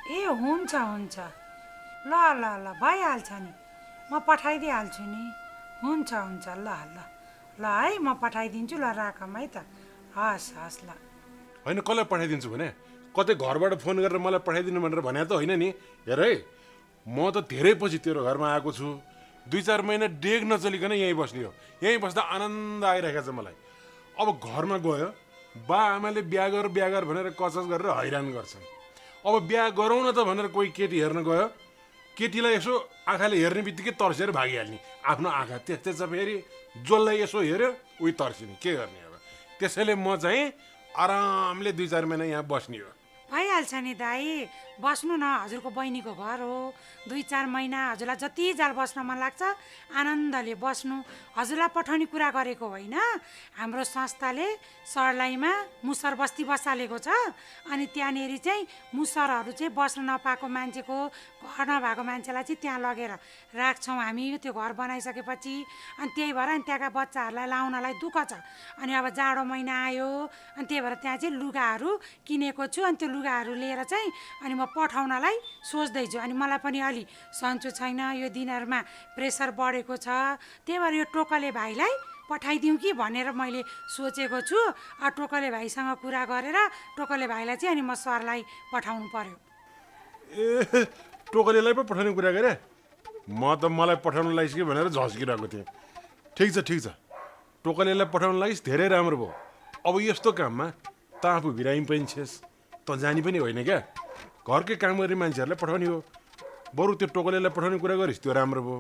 ए हुन्छ हुन्छ, ल ल ल भइहाल्छ नि, म पठाइदिइहाल्छु नि। हुन्छ हुन्छ, ल ल ल है, म पठाइदिन्छु। ल राखौँ है त। हस् हस्, ल। होइन कसलाई पठाइदिन्छु भने कतै घरबाट फोन गरेर मलाई पठाइदिनु भनेर भने त होइन नि। हेर है, म त धेरै पछि तेरो घरमा आएको छु। 2-4 महिना डेग नचलिकन यहीँ बस्ने हो। यहीँ बस्दा आनन्द आइरहेको छ मलाई। अब घरमा गयो बा आमाले बिहा गर भनेर कचस गरेर हैरान गर्छन्। अब बिहा गरौँ न त भनेर कोही केटी हेर्न गयो, केटीलाई यसो आँखाले हेर्ने बित्तिकै तर्सेर भागिहाल्ने। आफ्नो आँखा त्यस्तै छ फेरि, जसलाई यसो हेऱ्यो उही तर्सिने। के गर्ने अब? त्यसैले म चाहिँ आरामले 2-4 महिना यहाँ बस्ने हो। भइहाल्छ नि दाई, बस्नु न, हजुरको बहिनीको घर हो। 2-4 महिना हजुरलाई जति जाल बस्न मन लाग्छ आनन्दले बस्नु। हजुरलाई पठाउने कुरा गरेको होइन। हाम्रो संस्थाले सर्लाहीमा मुसर बस्ती बसालेको छ। अनि त्यहाँनिर चाहिँ मुसरहरू चाहिँ बस्न नपाएको मान्छेको, घर नभएको मान्छेलाई चाहिँ त्यहाँ लगेर राख्छौँ हामी त्यो घर बनाइसकेपछि। अनि त्यही भएर अनि त्यहाँका बच्चाहरूलाई लाउनलाई दुःख छ। अनि अब जाडो महिना आयो, अनि त्यही भएर त्यहाँ चाहिँ लुगाहरू किनेको छु। अनि त्यो लुगाहरू लिएर चाहिँ अनि म पठाउनलाई सोच्दैछु। अनि मलाई पनि अलि सन्चो छैन, यो दिनहरूमा प्रेसर बढेको छ। त्यही भएर यो टोकले भाइलाई पठाइदिउँ कि भनेर मैले सोचेको छु। टोकले भाइसँग कुरा गरेर टोकले भाइलाई चाहिँ अनि म सरलाई पठाउनु पर्यो। ए, टोकलेलाई पो पठाउने कुरा गरे? म त मलाई पठाउन लागिस् कि भनेर झस्किरहेको थिएँ। ठिक छ ठिक छ, टोकलेलाई पठाउन लागिस्, धेरै राम्रो भयो। अब यस्तो काममा त आफू बिरामी पनि छेस्, त जानी पनि होइन क्या। घरकै काम गर्ने मान्छेहरूलाई पठाउने हो। बरु त्यो टोकलेलाई पठाउने कुरा गरिस्, त्यो राम्रो भयो।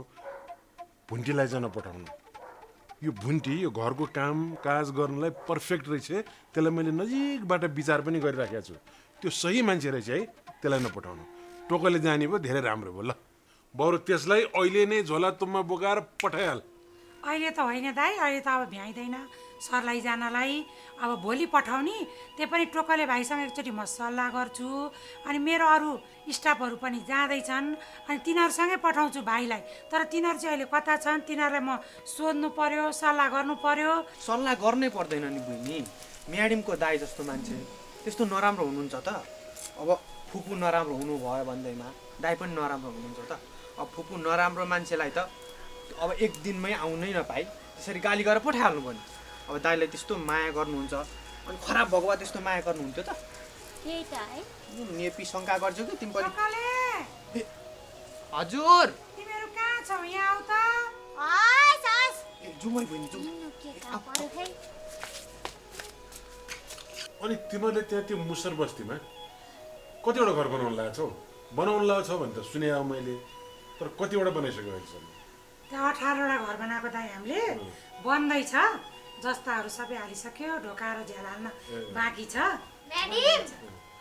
भुन्टीलाई चाहिँ नपठाउनु। यो भुन्टी यो घरको काम काज गर्नलाई पर्फेक्ट रहेछ। त्यसलाई मैले नजिकबाट विचार पनि गरिराखेको छु। त्यो सही मान्छे रहेछ है, त्यसलाई नपठाउनु। टोकले जाने भयो, धेरै राम्रो भयो। ल बरु त्यसलाई अहिले नै झोला तुम्मा बोकाएर पठाइहाल। अहिले त होइन दाइ, अहिले त अब भ्याइँदैन सरलाई जानलाई। अब भोलि पठाउने, त्यही पनि टोकले भाइसँग एकचोटि म सल्लाह गर्छु। अनि मेरो अरू स्टाफहरू पनि जाँदैछन्, अनि तिनीहरूसँगै पठाउँछु भाइलाई। तर तिनीहरू चाहिँ अहिले कता छन्, तिनीहरूलाई म सोध्नु पर्यो, सल्लाह गर्नु पर्यो। सल्लाह गर्नै पर्दैन नि बहिनी। म्याडमको दाइ जस्तो मान्छे त्यस्तो नराम्रो हुनुहुन्छ त? अब फुपू नराम्रो हुनुभयो भन्दैमा दाइ पनि नराम्रो हुनुहुन्छ त? अब फुपू नराम्रो मान्छेलाई त अब एक दिनमै आउनै नपाई त्यसरी गाली गरेर पठाइहाल्नु पर्ने। अब दाइले त्यस्तो माया गर्नुहुन्छ, अनि खराब भगवा त्यस्तो माया गर्नुहुन्थ्यो त? त्यही त है। नेपी शङ्का गर्छौ कि तिमी पनि? टोकले, हजुर तिमीहरू कहाँ छौ? यहाँ आऊ त। हस् हस्। ए जुमै बहिनी जाउँ। लुकेका पर्यो है। अनि तिमीहरूले त्यहाँ त्यो मुसर बस्तीमा कतिवटा घर बनाउनु लागेको छौ? बनाउनु लागेको छ भने त सुने अब मैले, तर कतिवटा बनाइसक्यो अहिलेसम्म? त्यहाँ 18वटा घर बनाएको दाइ हामीले, बन्दैछ। जस्ताहरू सबै हालिसक्यो, ढोका र झ्याल हाल्न बाँकी छ। म्याडम,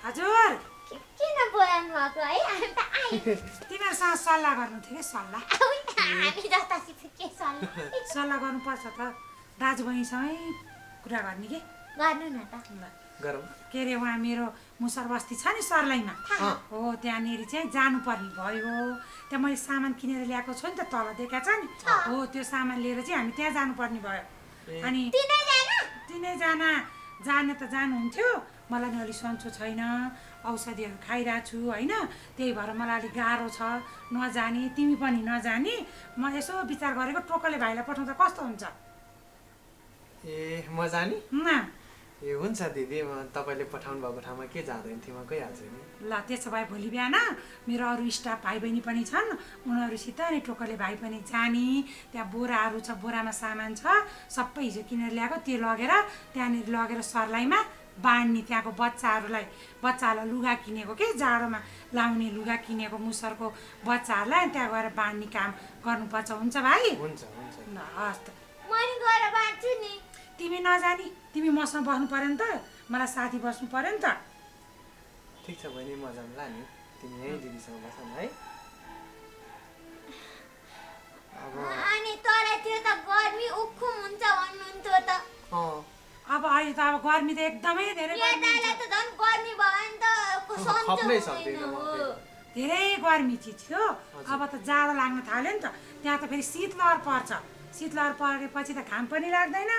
हजुर, किन बोलाउनु भएको है? हामी त आयौँ। तिमीहरूसँग सल्लाह गर्नु थियो कि सल्लाह? हामी जस्ता के सल्लाह सल्लाह गर्नुपर्छ त, दाजुबहिनीसँगै कुरा गर्ने कि। गर्नु न त। ल, गरौँ। के अरे उहाँ मेरो मुसर बस्ती छ नि सर्लाहीमा, हो त्यहाँनिर चाहिँ जानुपर्ने भयो। त्यहाँ मैले सामान किनेर ल्याएको छु नि त, तल देखाएको छ नि, हो त्यो सामान लिएर चाहिँ हामी त्यहाँ जानुपर्ने भयो। अनि तिनैजना जाने त जानुहुन्थ्यो, मलाई नि अलिक सन्चो छैन, औषधिहरू खाइरहेको छु होइन। त्यही भएर मलाई अलिक गाह्रो छ नजाने, तिमी पनि नजाने। म यसो विचार गरेको टोकले भाइलाई पठाउँदा कस्तो हुन्छ? ए म जाने? न ए हुन्छ दिदी, म तपाईँले पठाउनु भएको ठाउँमा के जाँदैन थिएँ, म गइहाल्छु नि। ल त्यसो भए भोलि बिहान मेरो अरू स्टाफ भाइ बहिनी पनि छन्, उनीहरूसित अनि टोकले भाइ पनि जाने। त्यहाँ बोराहरू छ, बोरामा सामान छ, सबै हिजो किनेर ल्याएको, त्यो लगेर त्यहाँनिर लगेर सर्लाहीमा बाँड्ने। त्यहाँको बच्चाहरूलाई लुगा किनेको के, जाडोमा लाउने लुगा किनेको मुसरको बच्चाहरूलाई त्यहाँ गएर बाँड्ने काम गर्नुपर्छ। हुन्छ भाइ? हुन्छ हुन्छ। ल हस् त। म नि गएर बाँड्छु नि। तिमी नजानी, तिमी मसँग बस्नु पर्यो नि त, मलाई साथी बस्नु पर्यो नि त। ठिक छ बहिनी, म जाउँला नि, तिमी यहीँ दिदीसँग बस न है। अब अनि तराईतिर त गर्मी उखुम हुन्छ भन्नुहुन्थ्यो त। अब अहिले त अब गर्मी त एकदमै धेरै गर्मी हुन्छ। यतालाई त झन् गर्मी भयो भने त सन्चो खप्नै हुँदैन सक्दैन म हो। फेरि। धेरै गर्मी थियो। अब त जाडो लाग्न थाल्यो नि त, त्यहाँ त फेरि शीतलहर पर्छ। शीतलहर परेपछि त घाम पनि लाग्दैन,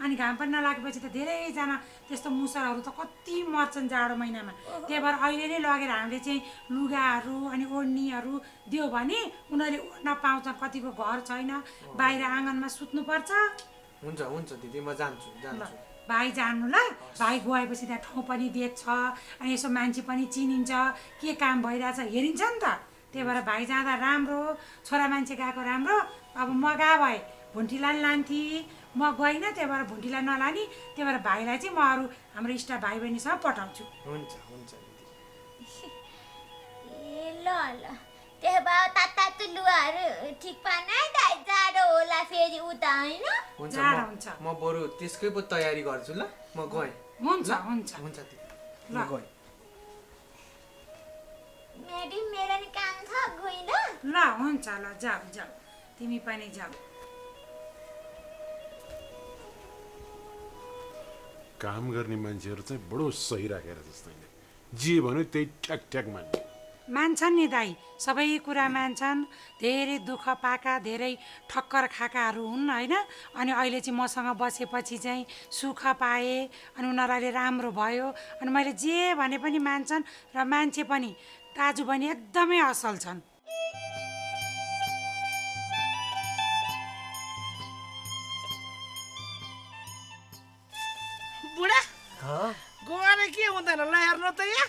अनि घाम पनि नलागेपछि त धेरैजना त्यस्तो मुसरहरू त कति मर्छन् जाडो महिनामा। त्यही भएर अहिले नै लगेर हामीले चाहिँ लुगाहरू अनि ओढ्नीहरू दियो भने उनीहरूले ओढ्न पाउँछन्। कतिको घर छैन, बाहिर आँगनमा सुत्नुपर्छ। हुन्छ हुन्छ दिदी, म जान्छु जान्छु। भाइ जान्नु ल, भाइ गएपछि त्यहाँ ठाउँ पनि देख्छ अनि यसो मान्छे पनि चिनिन्छ, के काम भइरहेछ हेरिन्छ नि त। त्यही भएर भाइ जाँदा राम्रो, छोरा मान्छे गएको राम्रो। अब म गए भए भुन्टीलाई लान्थेँ, म गइनँ त्यही भएर भुन्टीलाई नलाने। त्यही भएर भाइलाई चाहिँ म अरू हाम्रो इष्ट भाइ बहिनीसँग पठाउँछु। हुन्छ हुन्छ दिदी। ल ल त्यही भए तातो लुगाहरू ठिक पार्न है दाइ, जाडो होला फेरि उता होइन। हुन्छ जाडो हुन्छ। म बरु त्यसकै पो तयारी गर्छु ल। म गएँ। हुन्छ हुन्छ हुन्छ दिदी, ल। म गएँ। म्याडम मेरो नि काम छ, गइल। ल हुन्छ, ल जाऊ जाऊ, तिमी पनि जाऊ। काम गर्ने मान्छेहरू चाहिँ बडो सही राखेर जस्तै जे भन्यो त्यही ठ्याक ठ्याक मान्ने। मान्छन् नि दाइ, सबै कुरा मान्छन्। धेरै दुःख पाएका, धेरै ठक्कर खाएकाहरू हुन् होइन। अनि अहिले चाहिँ मसँग बसेपछि चाहिँ सुख पाएँ अनि उनीहरूले राम्रो भयो। अनि मैले जे भने पनि मान्छन् र मान्छे पनि दाजु बहिनी एकदमै असल छन्। बुढा गएर के हुँदैन ल, हेर्नु त यहाँ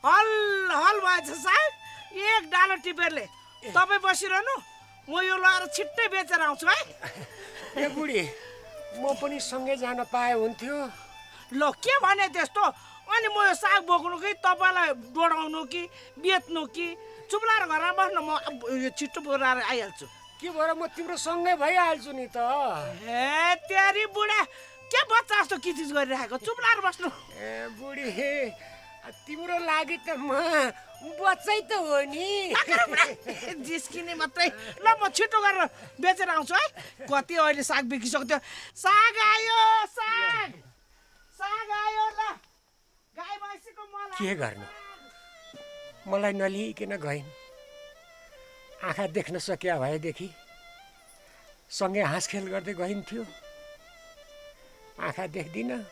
हल हल भएछ सायद। एक डालो टिपेरले तपाईँ बसिरहनु, म यो लगाएर छिट्टै बेचेर आउँछु है। ए बुढी, म पनि सँगै जान पाए हुन्थ्यो। ल के भने त्यस्तो? अनि म यो साग बोक्नु कि तपाईँलाई डोडाउनु कि बेच्नु कि? चुप्लाएर घरमा बस्नु, म यो छिट्टो बोराएर आइहाल्छु। के भएर म तिम्रो सँगै भइहाल्छु नि त। ए तेरी बुढा, के बच्चा जस्तो किचिज गरिरहेको? चुप्लाएर बस्नु। ए बुढी, तिम्रो लागि त म बच्चै त हो नि। जिस्किने मात्रै। ल म छिटो गरेर बेचेर आउँछु है। कति अहिले साग बिकिसक्यो। त्यो साग आयो, साग साग आयो। ल गाई भैँसीको मल के गर्नु, मलाई नलिइकन गइन्। आँखा देख्न सकिया भएदेखि सँगै हाँसखेल गर्दै गइन्थ्यो। आँखा देख्दिनँ,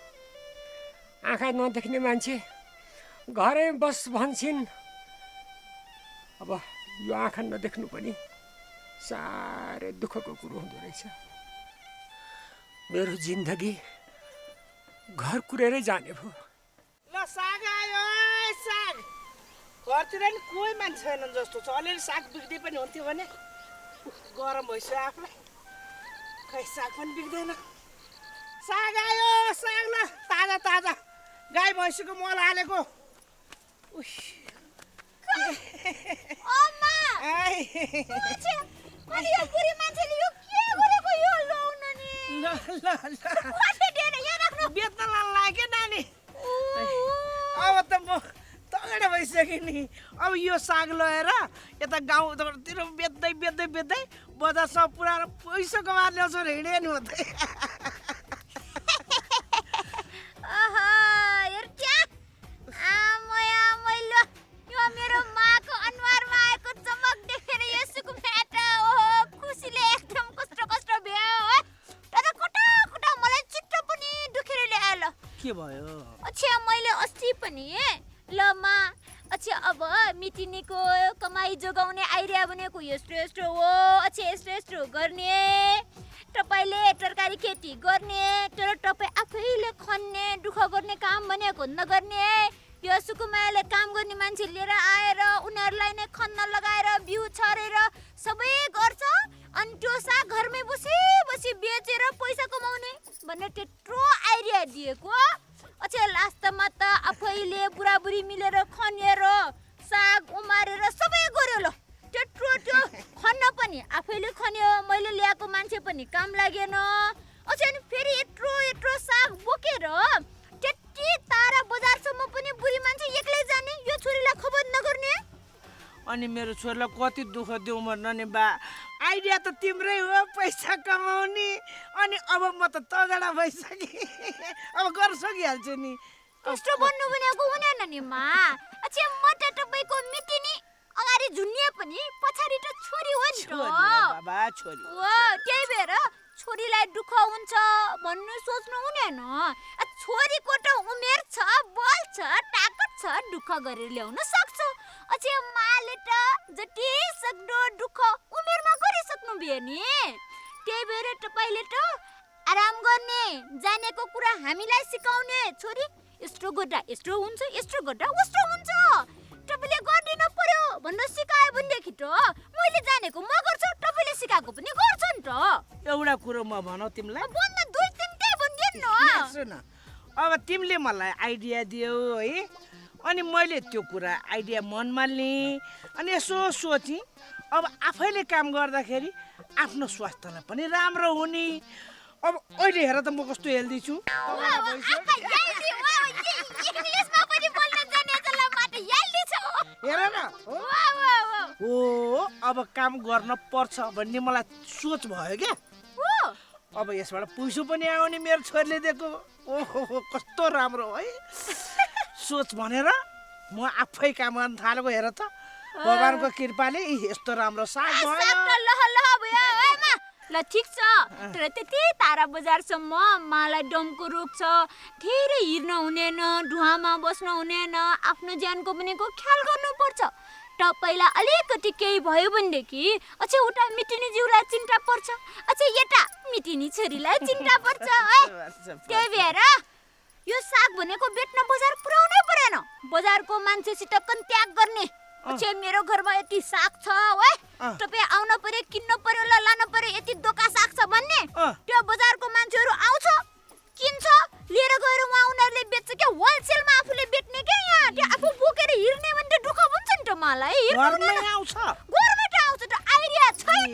आँखा नदेख्ने मान्छे घरै बस भन्छन्। अब यो आँखा नदेख्नु पनि साह्रै दुःखको कुरो हुँदो रहेछ। मेरो जिन्दगी घर कुरेरै जाने भयो। ल साग आयो, साग। घरतिर नि कोही मान्छे छैनन् जस्तो छ। अलिअलि साग बिक्दै पनि हुन्थ्यो भने। गरम भइसक्यो आफूलाई, खै साग पनि बिक्दैन। साग आयो, साग। ल ताजा ताजा गाई भैँसीको मल हालेको। अम्मा अनि यो बुढी मान्छेले यो के गरेको यो लाउन नि? ल ल ल कति दिएर यहाँ राख्नु? बेच्न लाग्यो नानी। अब त म तगडा भइसकेँ नि। अब यो साग लगेर यता गाउँतिर बेच्दै बेच्दै बेच्दै बजारसम्म पुऱ्याएर पैसा कमाएर ल्याउँछु र हिँडे नि म त। मेरो माको अनुहारमा आएको चमक देखेर यसुको भेटा खुसीले एकदम कस्तो कस्तो भयो है। तर कता कता मलाई चित्त पनि दुखेर ल्यायो। ल के भयो? अच्छा मैले अस्ति पनि ल मा अच्छा अब मिटिनेको कमाई जोगाउने आइडिया बनेको यस्तो यस्तो हो। अच्छा यस्तो यस्तो गर्ने, तपाईँले तरकारी खेती गर्ने, तर तपाईँ आफैले खन्ने दुःख गर्ने काम भनेको नगर्ने। यो सुकुमायाले काम गर्ने मान्छे लिएर आएर उनीहरूलाई नै खन्न लगाएर बिउ छरेर सबै गर्छ। अनि त्यो साग घरमै बसी बसी बेचेर पैसा कमाउने भन्ने त्यत्रो आइडिया दिएको। अच्छा लास्टमा त आफैले बुढाबुढी मिलेर खनेर साग उमारेर सबै गर्यो। ल त्यत्रो त्यो खन्न पनि आफैले खन्यो, मैले ल्याएको मान्छे पनि काम लागेन। अच्छा अनि फेरि यत्रो यत्रो साग बोकेर त्यति तारा बजारसम्म पनि बुढी मान्छे एक्लै जाने, यो छोरीलाई खबर नगर्ने। अनि मेरो छोरीलाई कति दुःख दिउँ नि बा। आइडिया त तिम्रै हो, पैसा कमाउने। अनि अब म त तगडा भइसकेँ, अब गर्न सकिहाल्छु नि। कस्तो बन्नु भनेको हुँदैन नि मा। अच्छा म त तपाईँको मिटिनी अगाडि झुन्निए पनि पछाडि त छोरी हो नि त। छोरी हो बाबा, छोरी। हो त्यही भएर छोरीलाई दुःख हुन्छ भन्नु सोच्नु हुँदैन। छोरीको त उमेर छ, बल छ, ताकत छ, दुःख गरेर ल्याउन सक्छ। अझै माले त जति सक्दो दुःख उमेरमा गरिसक्नु भयो नि। त्यही भएर तपाईँले त आराम गर्ने, जानेको कुरा हामीलाई सिकाउने। छोरी यस्तो गर्दा यस्तो हुन्छ, यस्तो गर्दा उस्तो हुन्छ, तपाईँले गरिदिनु पर्यो भनेर सिकायो भनेदेखि त मैले जानेको म गर्छु, तपाईँले सिकाएको पनि गर्छ नि त। एउटा कुरो म भनौ तिमीलाई, भन्न दुई तिनटै भनिदिनु न। सुन, अब तिमीले मलाई आइडिया दियौ है, अनि मैले त्यो कुरा आइडिया मनमा लिएँ, अनि यसो सोचेँ अब आफैले काम गर्दाखेरि आफ्नो स्वास्थ्यलाई पनि राम्रो हुने। अब अहिले हेर त म कस्तो हेल्दी छु। हेर न, हो अब काम गर्न पर्छ भन्ने मलाई सोच भयो क्या। अब यसबाट पैसो पनि आउने मेरो छोरीले दिएको। ओहो कस्तो राम्रो है सोच भनेर म आफै काम गर्न थालेको। हेर त भगवानको कृपाले यस्तो राम्रो साग भयो। ल ठिक छ, तर त्यति तारा बजारसम्म मालाई दमको रोग छ, धेरै हिँड्न हुँदैन, धुवामा बस्न हुँदैन, आफ्नो ज्यानको पनि ख्याल गर्नुपर्छ। तपाईँलाई अलिकति केही भयो भनेदेखि अझै उता मिटिनी जिउलाई चिन्ता पर्छ, अझै यता मिटिनी छोरीलाई चिन्ता पर्छ है। त्यही भएर यो साग भनेको बेच्न बजार पुर्याउनै परेन, बजारको मान्छेसित कन्ट्याक्ट गर्ने। अझै मेरो घरमा यति साग छ है, तपाईँ आउन पर्यो, किन्न पर्यो, ल लान पर्यो, यति दोका साग छ भन्ने त्यो बजारको मान्छेहरू आउँछ, किन्छ, लिएर गएर उहाँ उनीहरूले बेच्छ क्या। होलसेलमा आफूले बेच्ने क्या। यहाँ त्यो आफू बोकेर हिँड्ने भने त दुःख हुन्छ नि त मलाई। घरमै आउँछ, घरबाट आउँछ त आइडिया छैन,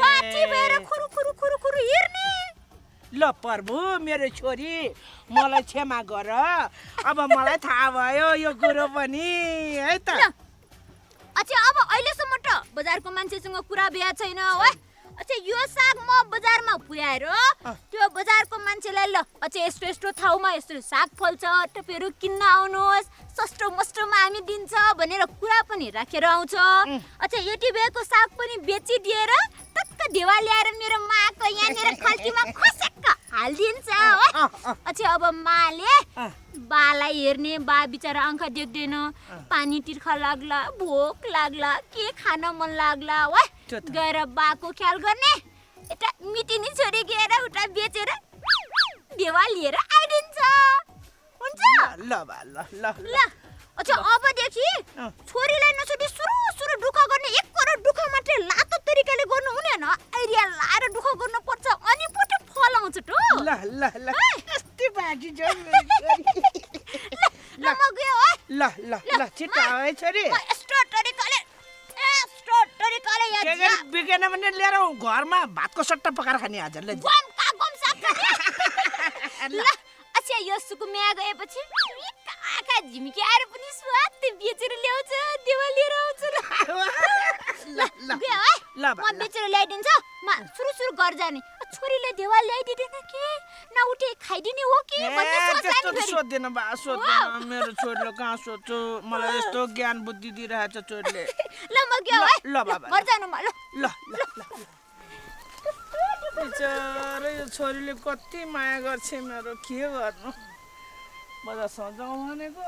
बाटी भएर खुरु खुरु खुरु खुरु हिँड्ने। ल प्रभु मेरो छोरी मलाई क्षमा गर, अब मलाई थाहा भयो यो कुरो पनि है त। अच्छा अब अहिलेसम्म त बजारको मान्छेसँग कुरा भ्या छैन है। अच्छा यो साग म बजारमा पुर्याएर त्यो बजारको मान्छेलाई ल अच्छा यस्तो यस्तो ठाउँमा यस्तो साग फल्छ, तपाईँहरू किन्न आउनुहोस्, सस्तो मस्तोमा हामी दिन्छ भनेर कुरा पनि राखेर आउँछ। अच्छा यति बेको साग पनि बेचिदिएर टक्क देवा ल्याएर मेरो माको यहाँनिर खल्तीमा खसेक्क हालिदिन्छ है। अच्छा अब माले बालाई हेर्ने, बा बिचरा आँखा देख्दैन, पानी तिर्खा लाग्ला, भोक लाग्ला, के खान मन लाग्ला है, गएर बाको ख्याल गर्ने। यता मिटिनी छोरी गएर उता बेचेर देवा लिएर आइदिन्छ। हुन्छ ल बा ल ल ल। अच्छा अबदेखि छोरीलाई नछोडी सुरु सुरु दुःख गर्ने, एक करोड दुःख मात्रै लातो तरिकाले गर्नु हुँदैन, आइडिया लाएर दुःख गर्नुपर्छ, अनि पो त फल आउँछ त। ल ल ल यस्तै बाजी छ मेरो छोरी। ल म गयो है। ल ल ल छिटो आऊ है छोरी। म यस्तो तरिकाले के गरी बिकेन भने लिएर घरमा भातको सट्टा पकाएर खाने आज ल। गम साग ल। अच्छा यो सुकुम्या गएपछि आँखा झिम्क्याएर पनि स्वाद बेचेर ल्याउँछ, देवा लिएर आउँछ। ल ल गयो है, ल म बेचेर ल्याइदिन्छ। म सुरु सुरु घर जाने, छोरीले देवा ल्याइदिँदैन कि नउठे खाइदिने हो कि भन्ने सोच त्यस्तो लाग्यो फेरि। सोध्दैन बा, सोध्दैन। मेरो छोरीले कहाँ सोध्छु, मलाई यस्तो ज्ञान बुद्धि दिइरहेछ छोरीले। ल म गयो है, ल बाबा घर जानु म। ल ल ल बिचारा यो छोरीले कति माया गर्छ मेरो, के गर्नु। बजारसम्म जाउँ भनेको।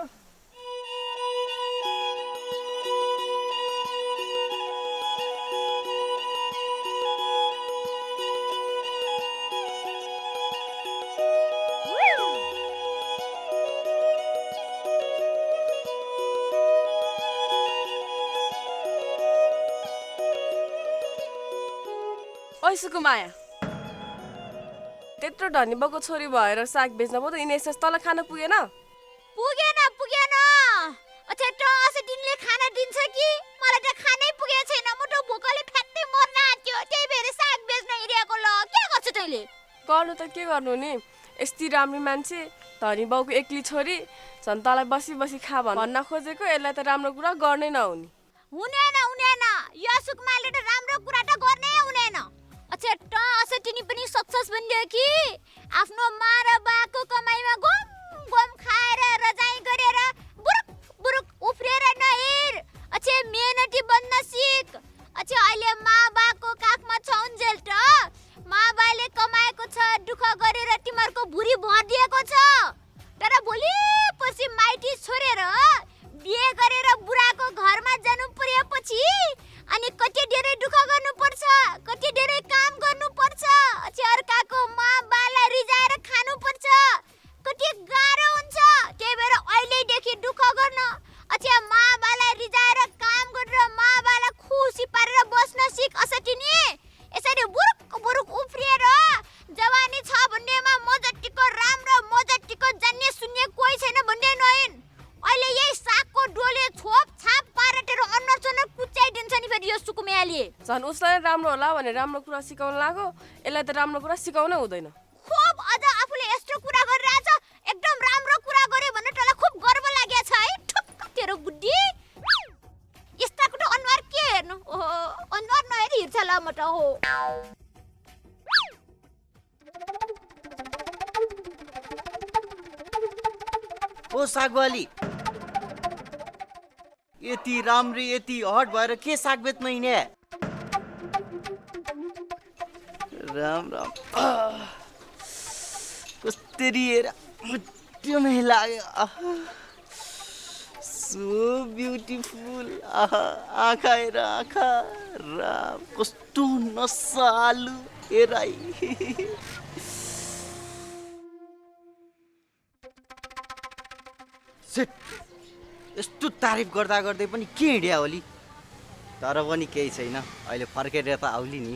ओइ सुकुमाया, त्यत्रो धनी बाउको छोरी भएर साग बेच्न पो त इनेस तल खान पुगेन? पुगेन। अच्छा त असै दिनले खाना दिन्छ कि मलाई त खानै पुगेको छैन, म त भोकले फ्याट्टै मर्न आँट्यो, त्यही भएर साग बेच्न हिँडेको। ल के गर्छ तैँले? गर्नु त के गर्नु नि, यति राम्रो मान्छे, धनी बाउको एक्ली छोरी, झन् तँलाई बसी बसी खा भन्न खोजेको, यसलाई त राम्रो कुरा गर्नै नहुने। हुनेन, यो सुकुमाले त राम्रो कुरा त गर्नै हुनेन। अच्छा त असै तिनी पनि सक्सेस बनिदियो कि आफ्नो मा र बाको कमाइमा गम खाएर रजाइ गरेर बुरुक बुरुक उफ्रेर नहिर। अच्छा मेहनती बन्न सिक। अच्छा अहिले मा बाको काखमा छौन्जेल त मा मैले झन् उसलाई राम्रो होला भने राम्रो कुरा सिकाउन लाग्यो यसलाई त राम्रो कुरा सिकाउनै हुँदैन खुब अझ आफूले यस्तो कुरा गरिरहेछ एकदम राम्रो कुरा गरे भने तँलाई खुब गर्व लागेछ है ठुक्क तेरो बुद्धि यस्ताको त अनुहार के हेर्नु ओहो अनुहार नहेरी हिर्छ ल म त हो ओ सागवाली यति राम्री यति हट भएर के साग बेच्न हिँडे राम राम कस्तरी हेर मजामै लाग्यो सो ब्युटिफुल आँखा हेर आँखा राम कस्तो नसालु हेराई यस्तो तारिफ गर्दा गर्दै पनि के हिँड्या होली तर पनि केही छैन अहिले फर्केर त आउली नि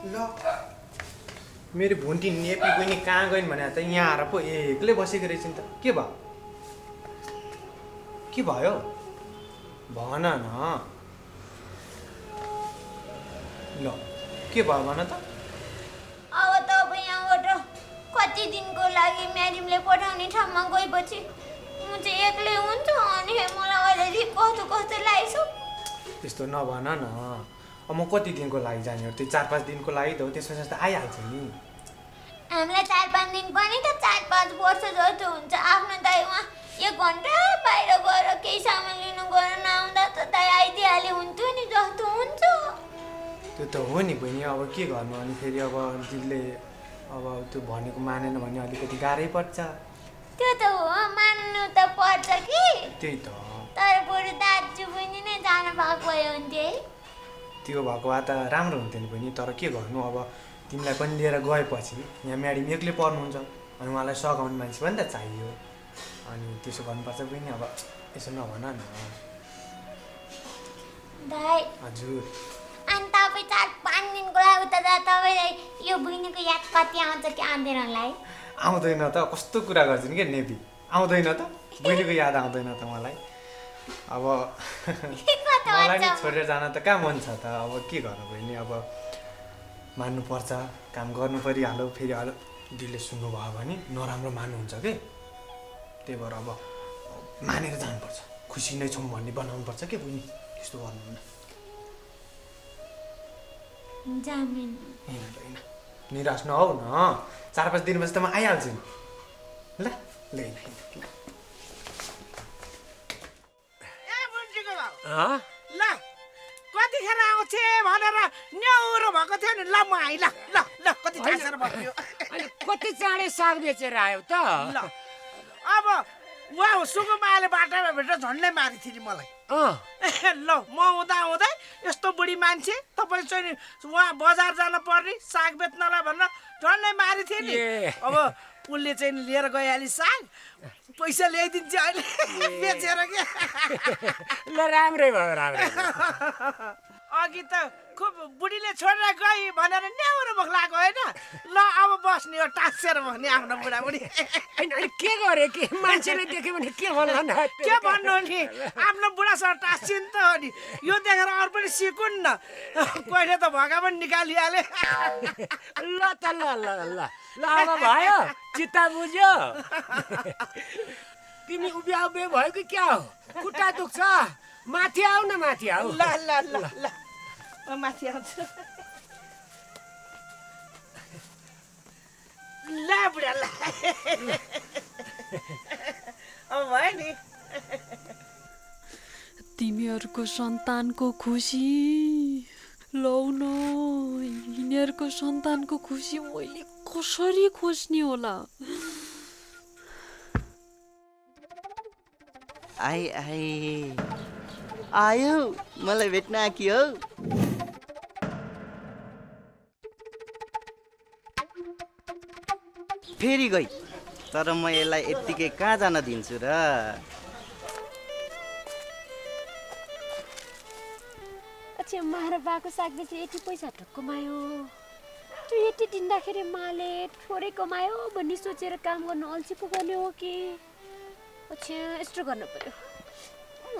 ल मेरो भुन्टी नेपी बहिनी कहाँ गइन् भने त यहाँ आएर पो एक्लै बसेको रहेछ नि त के भयो भन न ल के भयो भन त अब तपाईँ यहाँबाट कति दिनको लागि म्याडमले पठाउने ठाउँमा गएपछि म चाहिँ एक्लै हुन्छ अनि मलाई अहिले कस्तो कस्तो लाग्छ त्यस्तो नभन न अब म कति दिनको लागि जाने हो त्यो 4-5 दिनको लागि त हो त्यसपछि त आइहाल्छ नि हामीलाई 4-5 दिन पनि त 4-5 वर्ष जस्तो हुन्छ आफ्नो दाइ उहाँ 1 घन्टा बाहिर गएर केही सामान लिनु गएर नआउँदा त दाइ आइदिइहाले हुन्थ्यो नि जस्तो हुन्छ त्यो त हो नि बहिनी अब के गर्नु अनि फेरि अब दिदीले अब त्यो भनेको मानेन भने अलिकति गाह्रै पर्छ त्यो त हो मान्नु त पर्छ कि त्यही त तर बरु दाजु बहिनी नै जानु भएको भए हुन्थ्यो है त्यो भएको भए त राम्रो हुन्थ्यो नि बहिनी तर के गर्नु अब तिमीलाई पनि लिएर गएपछि यहाँ म्याडम एक्लै पर्नुहुन्छ अनि उहाँलाई सघाउने मान्छे पनि त चाहियो अनि त्यसो गर्नुपर्छ बहिनी अब यसो नभन न दाइ हजुर अनि तपाईँ 4-5 दिनको लागि उता जाँदा तपाईँलाई यो बहिनीको याद कति आउँछ कि आउँदैन होला है आउँदैन त कस्तो कुरा गर्छन् क्या नेपी आउँदैन त बहिनीको याद आउँदैन त मलाई अब मलाई नि छोडेर जान त कहाँ मन छ त अब के गर्नु बहिनी अब मान्नुपर्छ काम गर्नु परिहाल्यो फेरि दिदीले सुन्नुभयो भने नराम्रो मान्नुहुन्छ कि त्यही भएर अब मानेर जानुपर्छ खुसी नै छौँ भन्ने बनाउनुपर्छ के बहिनी त्यस्तो गर्नुहुन्न जामिन होइन निराश नहौ न 4-5 दिनपछि त म आइहाल्छु नि ल ल ए बुन्जीको भाउ ल कतिखेर आउँछे भनेर न्याउरो भएको थियो नि ल म आइ ल ल ल कति ठासेर बस्यो अनि कति चाँडै साग बेचेर आयो त ल अब उहाँ सुकुमाले बाटामा भेटेर झन्डै मारि थियो नि मलाई ल म हुँदा यस्तो बुढी मान्छे तपाईँ चाहिँ उहाँ बजार जान पर्ने साग बेच्नलाई भनेर झन्डै मारि थियो नि अब उसले चाहिँ लिएर गइहाली साग पैसा ल्याइदिन्छ अहिले बेचेर क्या ल राम्रै भयो राम्रै अघि त खुब बुढीले छोडेर गई भनेर न्याउरो मुख लाग्यो होइन ल अब बस्ने हो टाँसेर बस्ने आफ्नो बुढाबुढी होइन अनि के गरे कि मान्छेले देख्यो भने के भन्ला न के भन्नु नि आफ्नो बुढासँग टाँसिन् त हो नि यो देखेर अरू पनि सिकुन् न कहिले त भगा पनि निकालिहाले ल त ल ल ल ल अब भयो चित्ता बुझ्यो तिमी उभिया उभियो भयो कि क्या हो खुट्टा दुख्छ माथि आऊ न माथि आऊ ल ल ल ल म माथि आउँछु ल बुढा ल अब भयो नि तिमीहरूको सन्तानको खुसी लौ न यिनीहरूको सन्तानको खुसी मैले कसरी खोज्ने होला आयो मलाई भेट्न आकी हौ फेरि गई तर म यसलाई यत्तिकै कहाँ जान दिन्छु र अच्छा मार बाको सागपछि यति पैसा कमायो त्यो यति दिँदाखेरि माले थोरै कमायो भन्ने सोचेर काम गर्न अल्छी पो गर्ने हो कि अच्छा यस्तो गर्नु पर्यो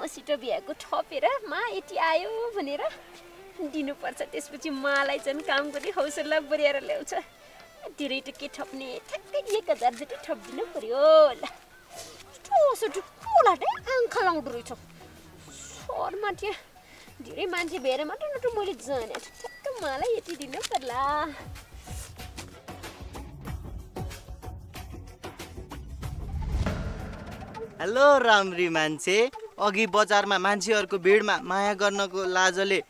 मसित बिहाको थपेर मा यति आयो भनेर दिनुपर्छ त्यसपछि मलाई चाहिँ काम गर्ने हौसला बढाएर ल्याउँछ धेरै त के थप्ने ठ्याक्कै 1000 जति थपिदिनु पर्यो ल कस्तो ढुक्कुला आँखा लाउँदो रहेछ सहरमा त्यहाँ धेरै मान्छे भेर मात्र न त मैले जाने ठ्याक्क मलाई यति दिनु पर्ला हेलो राम्री मान्छे अघि बजारमा मान्छेहरूको भिडमा माया गर्नको लाजले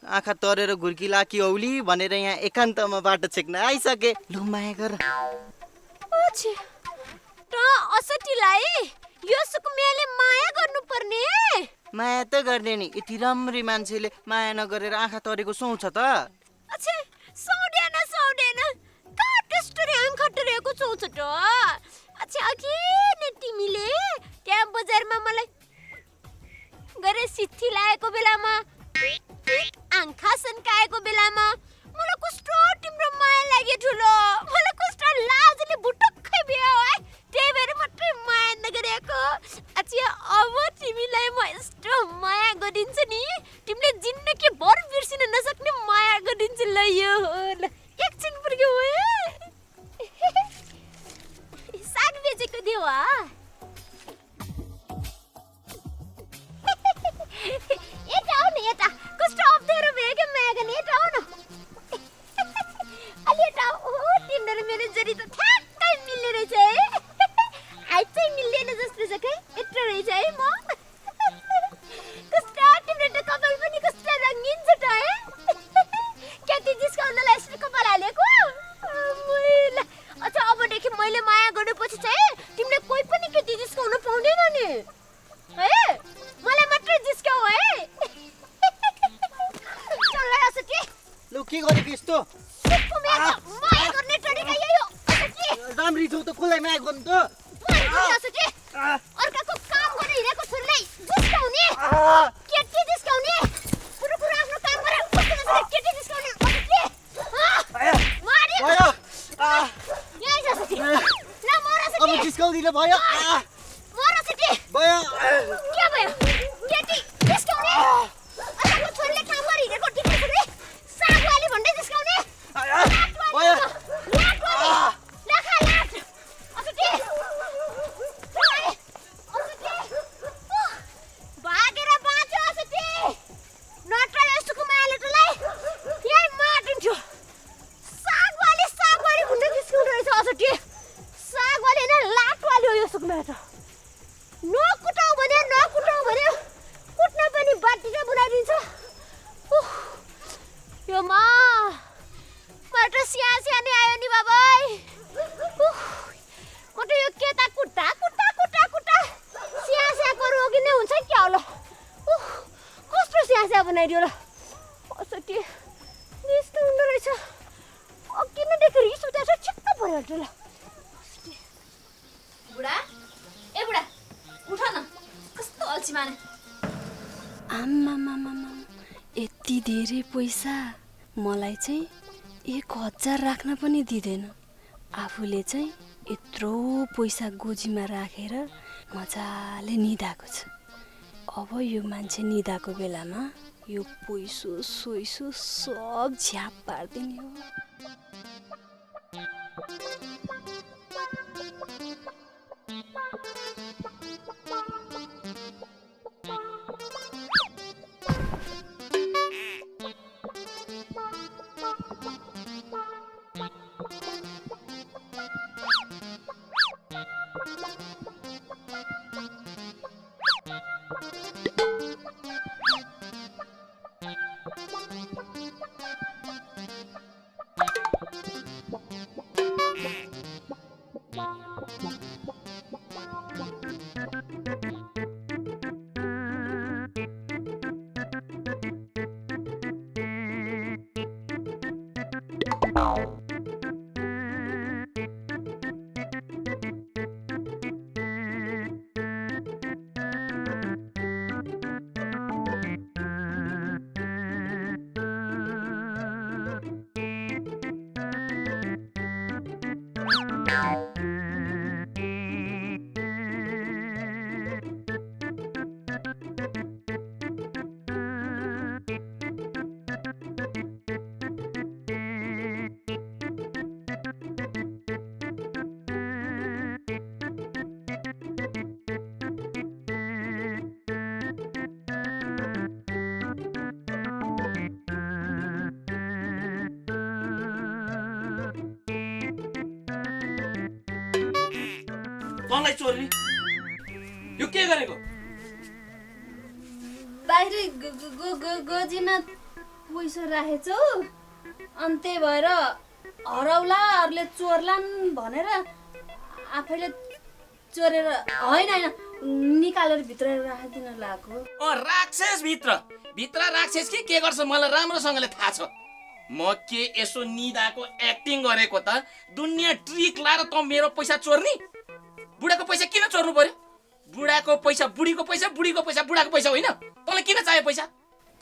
आँखा तरेर घुर्किला कि औली भनेर यहाँ एकान्तमा बाटो छेक्न आइसके लु माया गर ओछे त असटीलाई यो सुकुमियाले माया गर्नुपर्ने माया त गर्ने नि यति राम्री मान्छेले माया नगरेर आँखा तरेको सुहाउँछ त अच्छे सौडेन कहाँ टेस्टरे आँखा तरेको सुहाउँछ त अच्छा अघि नै तिमीले त्यहाँ बजारमा मलाई गरे सित्थी लागेको बेलामा आँखा सन्काएको बेलामा मलाई कस्तो तिम्रो माया लाग्यो ठुलो मलाई कस्तो लाजले भुटुक्कै भयो है त्यही भएर मात्रै माया नगरेको अच्छा अब तिमीलाई म यस्तो माया गरिदिन्छु नि तिमीले जिन्दगी भर बिर्सिन नसक्ने माया गरिदिन्छु ल यो ल एकछिन पुग्यो साग बेचेको दियो यता आऊ न यता कस्तो अप्ठ्यारो भयो क्या माया गर्ने यता आऊ न अलि यता आऊ तिम्रो र मेरो जोडी त ठ्याक्कै मिल्ने रहेछ है हाइट चाहिँ मिल्दैन जस्तो छ खै यत्रो रहेछ है म कस्तो तिम्रो त कपाल पनि कस्तो रङ्गीन छ त है क्याटी जिस्काउनलाई यसरी कपाल हालेको अच्छा अबदेखि मैले माया गरेपछि चाहिँ तिमीले कोही पनि केटी जिस्काउन पाउँदैन नि है मलाई मात्रै जिस्काऊ है चल असटी लु के गरेको यस्तो माया गर्ने तरिका यही हो असटी राम्री छौ त कसलाई माया गर्नु त असटी अर्काको काम गरेर हिँडेको छोरीलाई जिस्काउने केटी जिस्काउने पुरो आफ्नो काम गरेर केटी जिस्काउने असटी मारे भयो यही छ असटी ल मर असटी अब जिस्काउँदिन भयो मर असटी भयो के भयो केटी जिस्काउने अर्काको छोरीले काम गरेर हिँडेको टिका छोरी सागवाली भन्दै जिस्काउने भयो भागेर बाँच्यो असटी नत्र यसको मायाले तलाई यही माटिन्थ्यो सागवाली भन्दै जिस्काउँदो रहेछ असटी सागवाली होइन लाटवाली हो यसको माया त नकुटाउ भन्यो कुट्न पनि बाटीले बनाइदिन्छ यो मलाई त स्या नै आयो नि बाबै म त यो केता कुट्टा स्याको रोगी नै हुन्छ क्या होला कस्तो स्या बनाइदियो ल असटी यस्तो हुँदो रहेछ अघि नै देखेर रिस उठेछ छिट्टो भइहाल्छ ल बुढा उठ न कस्तो अल्छी माने आम्मामामा यति धेरै पैसा मलाई चाहिँ 1000 राख्न पनि दिँदैन आफूले चाहिँ यत्रो पैसा गोजीमा राखेर मजाले निदाएको छ अब यो मान्छे निदाएको बेलामा यो पैसो सोइसो सब झ्याप पार्दिने हो तँलाई चोर्ने यो के गरेको? बाहिर गोजीमा पैसा राखेछौ अनि त्यही भएर हराउला अरूले चोर्लान् भनेर आफैले चोरेर होइन निकालेर भित्र राखिदिन लागेको। राक्षस भित्र राक्षस के गर्छ मलाई राम्रोसँगले थाहा छ। म के यसो निदाको एक्टिङ गरेको त? दुनियाँ ट्रिक लाएर त मेरो पैसा चोर्ने? बुढाको पैसा किन चोर्नु पर्यो? बुढाको पैसा बुढीको पैसा, बुढीको पैसा बुढाको पैसा होइन? तँलाई किन चाहियो पैसा?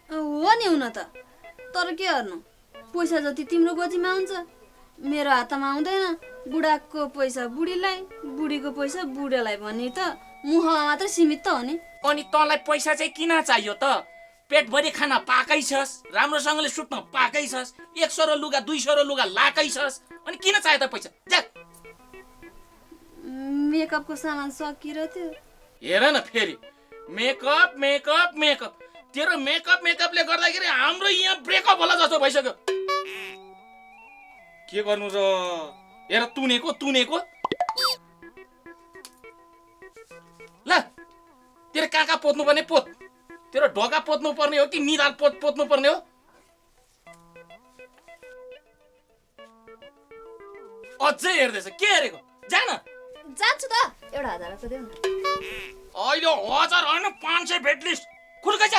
हो नि हुन त, तर के गर्नु, पैसा जति तिम्रो गोजीमा हुन्छ मेरो हातमा आउँदैन। बुढाको पैसा बुढीलाई, बुढीको पैसा बुढालाई भन्ने त मुखमा मात्र सीमित त हो नि। अनि तँलाई पैसा चाहिँ किन चाहियो त? पेटभरि खाना पाकै छस्, राम्रोसँगले सुत्न पाकै छस्, 100 र लुगा 200 र लुगा लाकै छस्, अनि किन चाहियो त पैसा? जा मेकअपको सामान सकिएर थियो। हेर न फेरि मेकअप मेकअप मेकअप, तेरो मेकअपले गर्दाखेरि हाम्रो यहाँ ब्रेकअप होला जस्तो भइसक्यो। के गर्नु र? हेर तुनेको ल, तेरो कहाँ पोत्नु पर्ने पोत, तेरो ढोका पोत्नु पर्ने हो कि निधार पोत्नु पर्ने हो? अझै हेर्दैछ, के हेरेको? जान जान्छु त, एउटा 1000 रुपैयाँ देऊ न। अहिले 1000 होइन 500 भेटलिस्ट खुर्कै छ।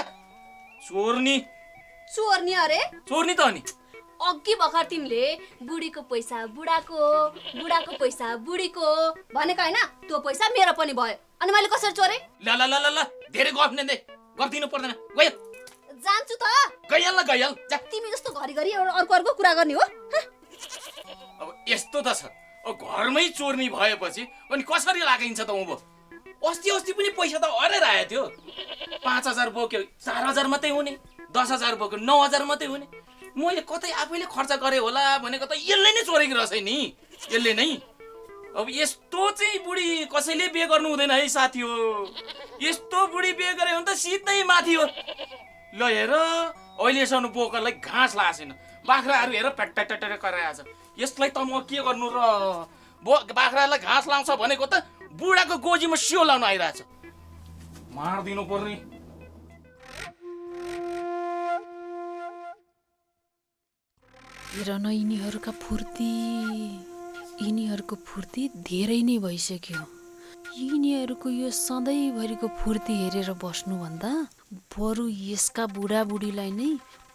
चोर्नी अरे चोर्नी त अनि अघि भर्खर तिमीले बुढीको पैसा बुढाको, बुढाको पैसा बुढीको भनेको होइन? त्यो पैसा मेरो पनि भयो, अनि मैले कसरी चोरे? ल धेरै गफ नै गफ दिनु पर्दैन। गयो जान्छु त, गइहाल जा। तिमी जस्तो घरिघरि अर्को कुरा गर्ने हो? अब यस्तो त छ, घरमै चोर्नी भएपछि अनि कसरी लागिन्छ त उँभो? अस्ति पनि पैसा त हरेर आयो थियो। 5000 बोक्यो 4000 मात्रै हुने, 10000 बोक्यो 9000 मात्रै हुने। मैले कतै आफैले खर्च गरे होला भनेको त यसले नै चोरेको रहेछ नि, यसले नै। अब यस्तो चाहिँ बुढी कसैले बिहे गर्नु हुँदैन है साथी हो। यस्तो बुढी बिहे गरे भने त सिधै माथि हो। ल हेर अहिलेसम्म बोकरलाई घाँस लाएको छैन, बाख्राहरू हेर प्याट कराएछ। यसलाई त म के गर्नु र? बाख्रालाई घाँस लाउँछ भनेको त बुढाको गोजीमा सियो लाउन आइरहेछ। मारिदिनु पर्ने। हेर न यिनीहरूको फुर्ती धेरै नै भइसक्यो। यिनीहरूको यो सधैँभरिको फुर्ती हेरेर बस्नुभन्दा बरु यसका बुढाबुढीलाई नै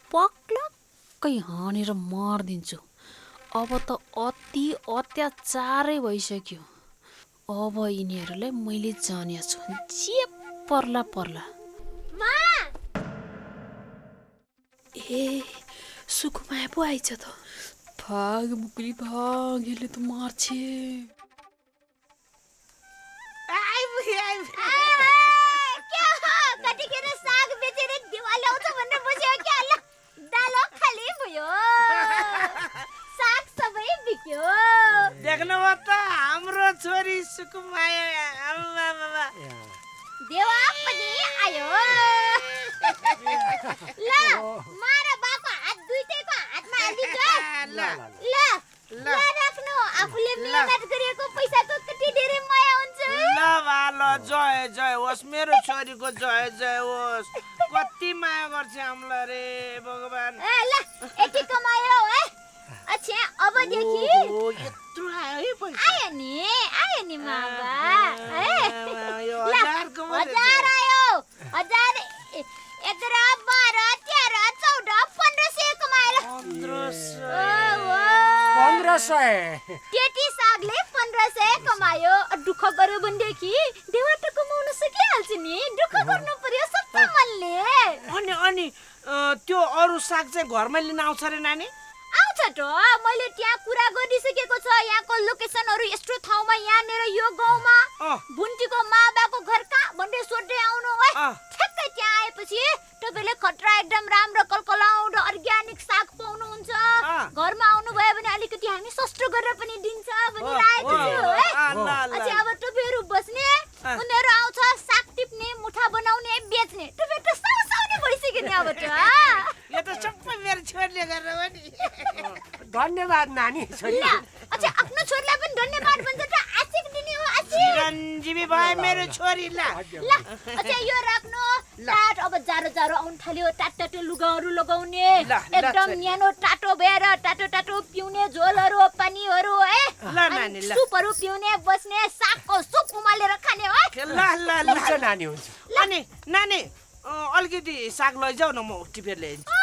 पक्लक्कै हानेर मारिदिन्छु। अब त अति अत्याचारै भइसक्यो। अब यिनीहरूलाई मैले जानेको छु, जे पर्ला। ए सुकुमाया पो आइछ त। भाग मुकुली भाग, यसले त मार्छे। कतिखेर साग बेचेर दिवा ल्याउँछ भनेर बुझ्यो क्या? ल दाल खाली भयो, साग सबै बिक्यो। देख्नुभयो त हाम्रो छोरी सुकुमाया, देवा पनि आयो। ल मार बाको हात दुईटैको हातमा हालिदिन्छ। ल राख्नु, आफूले मेहनत गरेको पैसाको कति धेरै माया हुन्छ। ल भालो जय होस्, मेरो छोरीको जय होस्। कति माया गर्छ हामीलाई रे भगवान। ल यति कमायो है। अच्छा अबदेखि यत्रो आयो है पैसा? आयो नि मामा। यो ल 1000 को 1000 आयो। 1000 11 12 13 14 1500 कमाएर 1500 त्यति सागले 1500 कमायो। दुःख गर्यो भनेदेखि देवा त कमाउन सकिहाल्छ नि, दुःख गर्नु पर्यो सबै मनले। अनि त्यो अरू साग चाहिँ घरमा लिन आउँछ रे नानी? आउँछ त, मैले त्यहाँ कुरा गरिसकेको छ। यहाँको लोकेसनहरू यस्तो ठाउँमा, यहाँनिर यो गाउँमा भुन्टीको माबाको घर कहाँ भन्दै सोध्दै आउनु है। ठ्याक्कै त्यहाँ आएपछि तपाईँले खतरा एकदम राम्रो कलकलाउँ र अर्ग्यानिक साग पाउनुहुन्छ। घरमा आउनुभयो भने अलिकति हामी सस्तो गरेर पनि दिन्छ भनेर आएको छु है। अच्छा अब तपाईँहरू बस्ने, उनीहरू आउँछ साग टिप्ने, मुठा बनाउने, बेच्ने। तपाईँहरू त साउसाउने भइसक्यो नि अब त। यो त सबै मेरो छोरीले गरेर हो नि। धन्यवाद नानी छोरी। अच्छा आफ्नो छोरीलाई पनि धन्यवाद भन्छ त। आशिक दिने हो आशिक। मेरो छोरी ल ल अच्छा यो राख्नु टाट अब जाडो जाडो आउन थाल्यो टाटो लुगाहरू लगाउने ल, एकदम छोरी। न्यानो टाटो भएर टाटो पिउने झोलहरू पानीहरू है ल, नानी, ल। सुपहरू पिउने बस्ने सागको सुप उमालेर खाने है ल ल ल हुन्छ नानी हुन्छ अनि नानी अलिकति साग लैजाऊ न म टिपेर ल्याइदिन्छु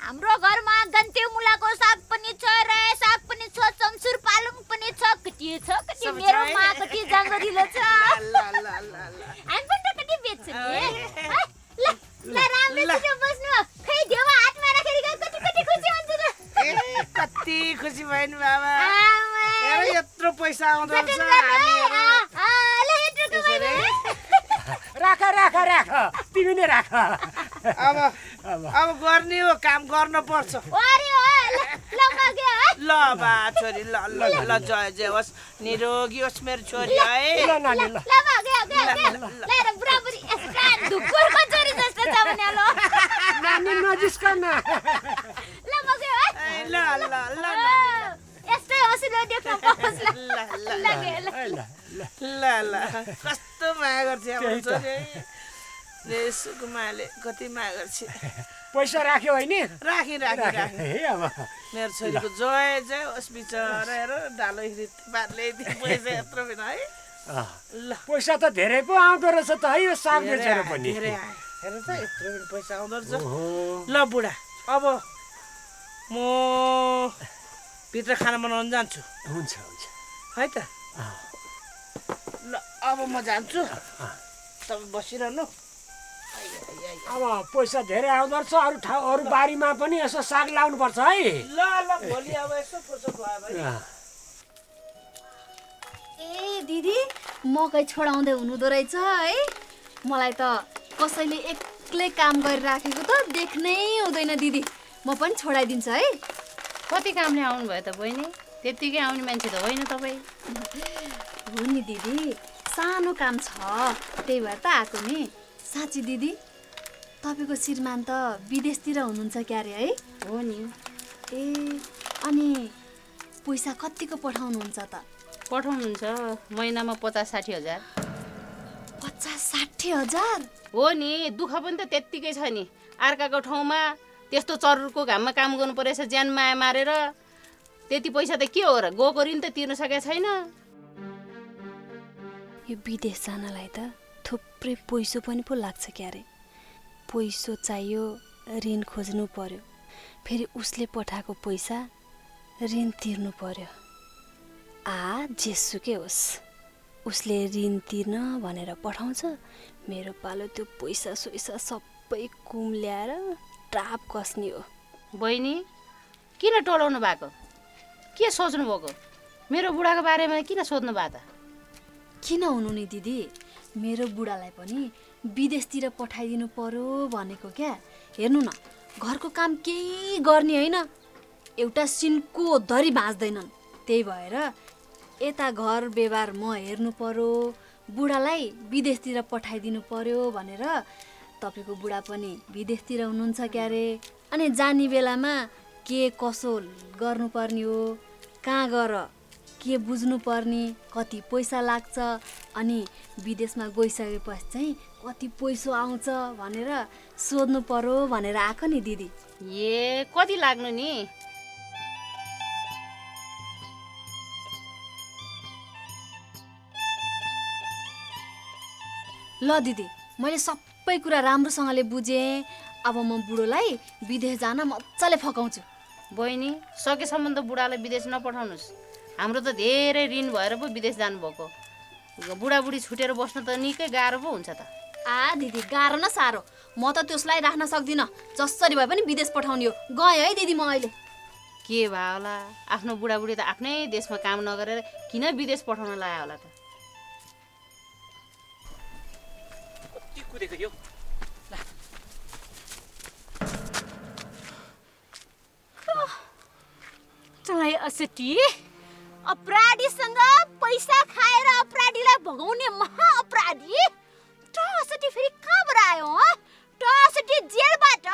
हाम्रो घरमा गन्ते मुलाको साग पनि छ रायो साग पनि छ चम्सुर पालङ पनि छ कति सब मेरो छ है? मा कति जङ्गरिलो छ ल ल ल ल हामी पनि त कति बेच्छ नि है? ल राम्रो ल। छिटो बस्नु खै देवा हातमा राखेर कति खुसी हुन्छ त ए कति खुसी भयो नि बाबा आमा, हेर यत्रो पैसा आउँदो रहेछ चटन गर्नु, हामीहरू ल यत्रो त्यसरी राख राख राख तिमी नै राख अब गर्ने हो काम गर्न पर्छ अरे हो ल म गए है ल बा छोरी ल ल ल जय जय होस् निरोगी होस् मेरो छोरी है ल नानी ल ल म गए ल र बुढाबुढी यस्ता ढुकुरको छोरी जस्तो छ भने ल नानी नजिस्कन ल म गए है ल ल ल नानी, यस्तै हँसिलो देख्न पाओस् ल ल ल ल गए ल ल ल कस्तो माया गर्छ हाम्रो छोरी रे सुकुमाले कति माया गर्छ पैसा राख्यो होइन राखी राखी राखी है अब मेरो छोरीको जय जय होस् बिचरा हेर डालो बादले पैसा यत्रो बिना है ल पैसा त धेरै पो आउँदो रहेछ त है यो साग बेचेर पनि धेरै आयो हेर त यत्रो बिना पैसा आउँदो रहेछ ओहो ल बुढा अब म भित्र खाना बनाउन जान्छु हुन्छ हुन्छ है त ल अब म जान्छु तपाईँ बसिरहनु अब पैसा धेरै आउँदो रहेछ अरू ठाउँ अरू बारीमा पनि यसो साग लाउनुपर्छ है ल ल भोलि अब यसो फुर्सद भयो भने ए दिदी मकै छोडाउँदै हुनुहुँदो रहेछ है मलाई त कसैले एक्लै काम गरिराखेको त देख्नै हुँदैन दिदी म पनि छोडाइदिन्छु है कति कामले आउनुभयो त बहिनी त्यत्तिकै आउने मान्छे त होइन तपाईँ हो नि दिदी सानो काम छ त्यही भएर त आएको नि साँच्ची दिदी तपाईँको श्रीमान त विदेशतिर हुनुहुन्छ क्यारे है हो नि ए अनि पैसा कतिको पठाउनुहुन्छ त पठाउनुहुन्छ महिनामा 50-60 हजार 50-60 हजार हो नि दुःख पनि त त्यत्तिकै छ नि अर्काको ठाउँमा त्यस्तो चरुरको घाममा काम गर्नु परेछ ज्यान माया मारेर त्यति पैसा त के हो र गएको ऋण त तिर्न सकेको छैन यो विदेश जानलाई त थुप्रै पैसो पनि पो लाग्छ क्यारे पैसो चाहियो ऋण खोज्नु पर्यो फेरि उसले पठाएको पैसा ऋण तिर्नु पर्यो जेसुकै होस् उसले ऋण तिर्न भनेर पठाउँछ मेरो पालो त्यो पैसा सोइसा सबै कुम ल्याएर टाप कस्ने हो बहिनी किन टोलाउनु भएको के सोच्नु भएको मेरो बुढाको बारेमा किन सोध्नु भएको त किन हुनु नि दिदी मेरो बुढालाई पनि विदेशतिर पठाइदिनु पर्यो भनेको क्या हेर्नु न घरको काम केही गर्ने होइन एउटा सिन्को धरी भाँच्दैनन् त्यही भएर यता घर व्यवहार म हेर्नु पर्यो बुढालाई विदेशतिर पठाइदिनु पर्यो भनेर तपाईँको बुढा पनि विदेशतिर हुनुहुन्छ क्यारे अनि जाने बेलामा के कसो गर्नुपर्ने हो कहाँ गएर के बुझ्नुपर्ने कति पैसा लाग्छ अनि विदेशमा गइसकेपछि चाहिँ कति पैसा आउँछ भनेर सोध्नु पर्यो भनेर आएको नि दिदी ए कति लाग्नु नि ल दिदी मैले सबै कुरा राम्रोसँगले बुझेँ अब म बुढोलाई विदेश जान मजाले फकाउँछु बहिनी सकेसम्म त बुढालाई विदेश नपठाउनुहोस् हाम्रो त धेरै ऋण भएर पो विदेश जानुभएको बुढाबुढी छुटेर बस्नु त निकै गाह्रो पो हुन्छ त दिदी गाह्रो न साह्रो म त त्यसलाई राख्न सक्दिनँ जसरी भए पनि विदेश पठाउने हो गएँ है दिदी म अहिले के भयो होला आफ्नो बुढाबुढी त आफ्नै देशमा काम नगरेर किन विदेश पठाउन लाग्यो होला त कुदेको यो चलाई असटी अपराधीसँग पैसा खाएर अपराधीलाई भगाउने महा अपराधी टसटी फेरि कहाँबाट आयो टसटी जेलबाट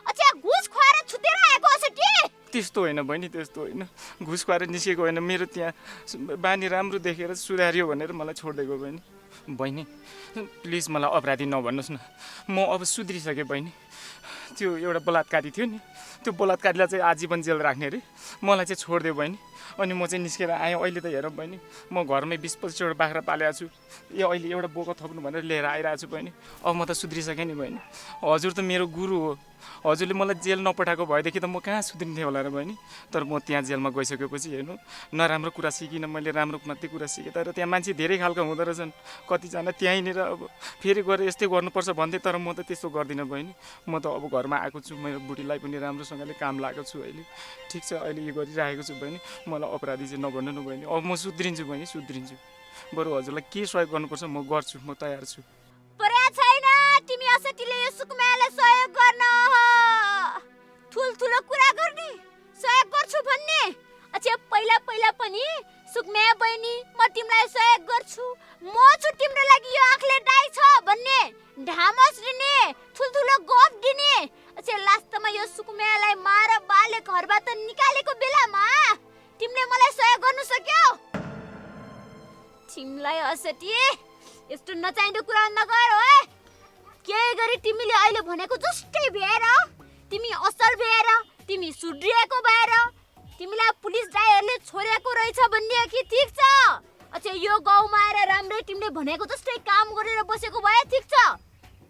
अच्छा घुस खुवाएर छुटेर आएको असटी त्यस्तो होइन बहिनी त्यस्तो होइन घुस खुवाएर निस्केको होइन मेरो त्यहाँ बानी राम्रो देखेर सुधारियो भनेर मलाई छोडिदिएको बहिनी बहिनी प्लिज मलाई अपराधी नभन्नुहोस् न। म अब सुध्रिसकेँ बहिनी। त्यो एउटा बलात्कारी थियो नि, त्यो बलात्कारीलाई चाहिँ आजीवन जेल राख्ने अरे। मलाई चाहिँ छोडिदियो बहिनी। अनि म चाहिँ निस्केर आएँ। अहिले त हेर बहिनी, म घरमै 20-25 वटा बाख्रा पालेको छु। अहिले एउटा बोको थप्नु भनेर लिएर आइरहेको छु बहिनी। अब म त सुध्रिसकेँ नि बहिनी। हजुर त मेरो गुरु हो। हजुरले मलाई जेल नपठाएको भएदेखि त म कहाँ सुध्रिन्थेँ होला र बहिनी। तर म त्यहाँ जेलमा गइसकेपछि हेर्नु, नराम्रो कुरा सिकिनँ मैले, राम्रो मात्रै कुरा सिकेँ। तर त्यहाँ मान्छे धेरै खालको हुँदो रहेछन्। कतिजना त्यहीँनिर अब फेरि गएर यस्तै गर्नुपर्छ भन्थे, तर म त त्यस्तो गर्दिनँ बहिनी। म त अब घरमा आएको छु, मेरो बुढीलाई पनि राम्रोसँगले काम लागेको छु अहिले। ठिक छ, अहिले यो गरिरहेको छु बहिनी। मलाई अपराधी चाहिँ नभन्नु न बहिनी। अब म सुध्रिन्छु बहिनी, सुध्रिन्छु। बरु हजुरलाई के सहयोग गर्नुपर्छ म गर्छु, म तयार छु। पर्या छैन तिमी असटीले यो सुकुमायालाई सहयोग गर्न, ठुल्ठुलो कुरा गर्ने, सहयोग गर्छु भन्ने। अच्छा पहिला पहिला पनि सुकुमाया बहिनी म तिमीलाई सहयोग गर्छु, म छु तिम्रो लागि यो आँखले दाइ छ भन्ने ढामस दिने, ठुल्ठुलो गफ दिने। अच्छा लास्टमा यो सुकुमायालाई मार बाले घरबाट निकालेको बेलामा तिमीले मलाई सहयोग गर्न सक्यौ? तिमीलाई असटी यस्तो नचाहिँदो कुरा नगर है। केही गरी तिमीले अहिले भनेको जस्तै भएर, तिमी असल भएर, तिमी सुध्रिएको भएर तिमीलाई पुलिस दाइहरूले छोडेको रहेछ भन्ने कि ठिक छ। अच्छा यो गाउँमा आएर राम्रै तिमीले भनेको जस्तै काम गरेर बसेको भए ठिक छ।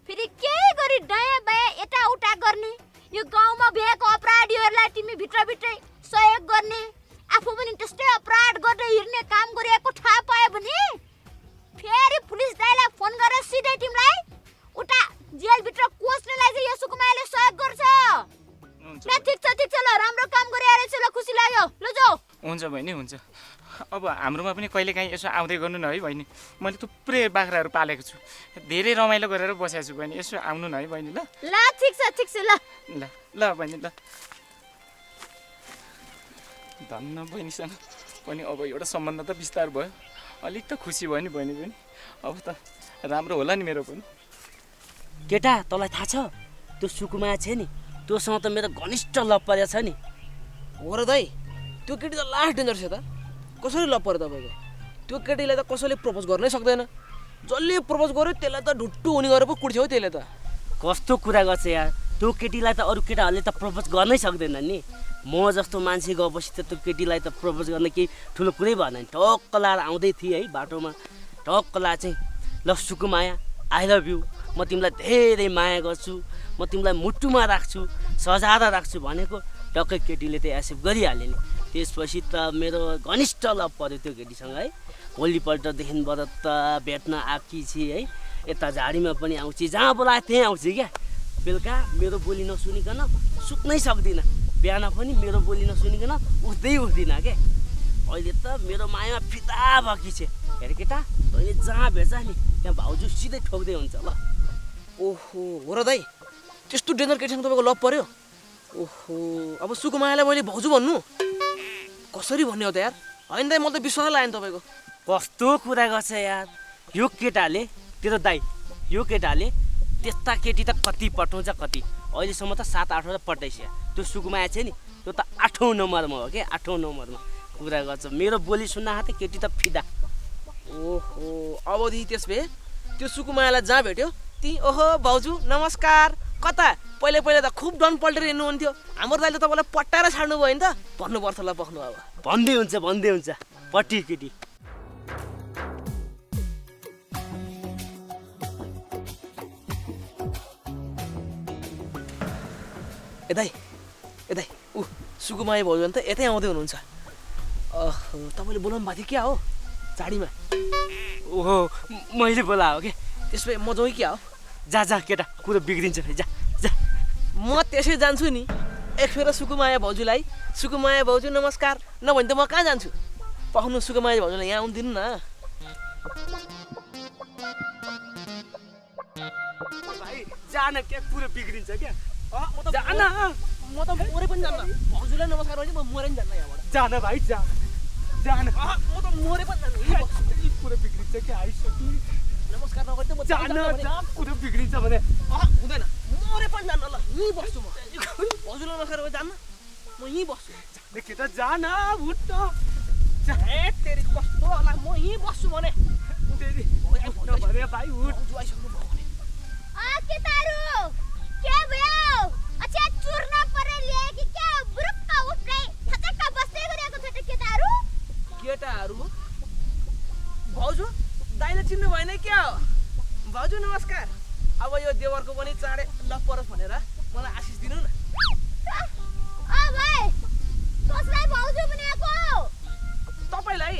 फेरि केही गरी दायाँ बायाँ यताउता गर्ने, यो गाउँमा भएको अपराधीहरूलाई तिमी भित्रभित्रै सहयोग गर्ने, आफू पनि त्यस्तै अपराध गर्दै हिँड्ने काम गरेको थाहा पायो भने फेरि पुलिस दाइलाई फोन गरेर सिधै तिमीलाई उता जेलभित्र कोस्नेलाई चाहिँ यो सुकुमायाले सहयोग गर्छ। ल ठिक छ ल, राम्रो काम गरिरहेछ ल, खुसी लाग्यो। ल जाऊ। हुन्छ बहिनी, हुन्छ। अब हाम्रोमा पनि कहिलेकाहीँ यसो आउँदै गर्नु न है बहिनी। मैले थुप्रै बाख्राहरू पालेको छु, धेरै रमाइलो गरेर बसेको छु बहिनी। यसो आउनु न है बहिनी। ल ल ठिक छ ल ल ल बहिनी ल। धन्न बहिनीसँग पनि अब एउटा सम्बन्ध त विस्तार भयो। अलिक त खुसी भयो नि बहिनी पनि। अब त राम्रो होला नि मेरो पनि। केटा तँलाई थाहा छ त्यो सुकुमाया छ नि, त्योसँग त मेरो घनिष्ठ लभ परेको छ नि। हो र दाइ, त्यो केटी त लास्ट डेन्जर छ त। कसरी लभ पर्यो तपाईँको? त्यो केटीलाई त कसैले प्रपोज गर्नै सक्दैन। जसले प्रपोज गर्यो त्यसलाई त ढुट्टु हुने गरेर पो कुर्छ हो त्यसले त। कस्तो कुरा गर्छ यार, त्यो केटीलाई त अरू केटाहरूले त प्रपोज गर्नै सक्दैन नि। म जस्तो मान्छे गएपछि त त्यो केटीलाई त प्रपोज गर्न केही ठुलो कुरै भएन नि। टक्क लाएर आउँदै थिएँ है बाटोमा, टक्क लाएर चाहिँ ल सुकुमाया आई लभ यु, म तिमीलाई धेरै माया गर्छु, म तिमीलाई मुटुमा राख्छु, सजाएर राख्छु भनेको टक्कै केटीले त एक्सेप्ट गरिहाल्यो नि। त्यसपछि त मेरो घनिष्ठ लभ पऱ्यो त्यो केटीसँग है। भोलिपल्टदेखिबाट त भेट्न आएकी छि है, यता झाडीमा पनि आउँछ, जहाँ बोलाए त्यहीँ आउँछ क्या। बेलुका मेरो बोली नसुनिकन सुत्नै सक्दिनँ, बिहान पनि मेरो बोली नसुनिकन उठ्दिनँ क्या। अहिले त मेरो मायामा फिदा भएकी छ। हेर केटा, तैँले जहाँ भेट्छ नि त्यहाँ भाउजू सिधै ठोक्दै हुन्छ ल। ओहो हो र दाइ, त्यस्तो डेन्जर केटीसँग तपाईँको लभ पर्यो? ओहो, अब सुकुमायालाई मैले भाउजू भन्नु कसरी भन्ने हो त यार? होइन दाइ, मलाई त विश्वास लागेन तपाईँको। कस्तो कुरा गर्छ यार यो केटाले। तेरो दाइ यो केटाले त्यस्ता केटी त कति पठाउँछ कति। अहिलेसम्म त 7-8 वटा पठाइसक्यो। त्यो सुकुमाया छ नि, त्यो त 8औँ नम्बरमा हो क्या, 8औँ नम्बरमा कुरा गर्छ। मेरो बोली सुन्न हाते केटी त फिदा। ओहो, अबदेखि त्यस भए त्यो सुकुमायालाई जहाँ भेट्यो ती ओहो भाउजू नमस्कार कता, पहिले पहिले त खुब डन पल्टेर हिँड्नुहुन्थ्यो, हाम्रो दाइले तपाईँलाई पट्टाएर छाड्नु भयो नि त भन्नुपर्छ ल। बस्नु अब भन्दै हुन्छ पट्टी केटी। ए दाइ ऊ सुकुमाया भाउजू भने त यतै आउँदै हुनुहुन्छ। ओहो, तपाईँले बोलाउनु भएको थियो क्या हो झाडीमा? ओहो मैले बोला हो कि? त्यस भए म जाउँ क्या हो? जा केटा, कुरो बिग्रिन्छ जा जा। म त्यसै जान्छु नि। एक फेर सुकुमाया भाउजूलाई सुकुमाया भाउजू नमस्कार नभने त म कहाँ जान्छु? पाउनु सुकुमाया भाउजूलाई यहाँ आउनु दिनु न। भाइ जान, के कुरो बिग्रिन्छ क्या। म त मोरै पनि जान्न। भाउजूलाई नमस्कार भने म मोरै पनि जान्न यहाँबाट। जान भाइ जान। म त मोरै पनि जान्न। कुरो बिग्रिन्छ क्या, आइसक्यो। नमस्कार नगरी त म जान, कुरो बिग्रिन्छ भने हुँदैन। मोरै पनि जान्न ल, यहीँ बस्छु म। भाउजूलाई नमस्कार भने जान्न, म यहीँ बस्छु। केटा जान, उठ। तेरि कस्तो होला, म यहीँ बस्छु भने। फेरि नभने भाइ उठ केटाहरू के भयो अच्छा चुर्न पर्यो कि क्या बुरुक्क उठ्दै थचक्क बस्दै गरेको छ त केटाहरू केटाहरू भाउजू दाइले चिन्नु भएन क्या हो भाउजू नमस्कार अब यो देवरको पनि चाँडै लप परोस् भनेर मलाई आशिष दिनु न भाइ कसलाई भाउजू बनाएको तपाईँलाई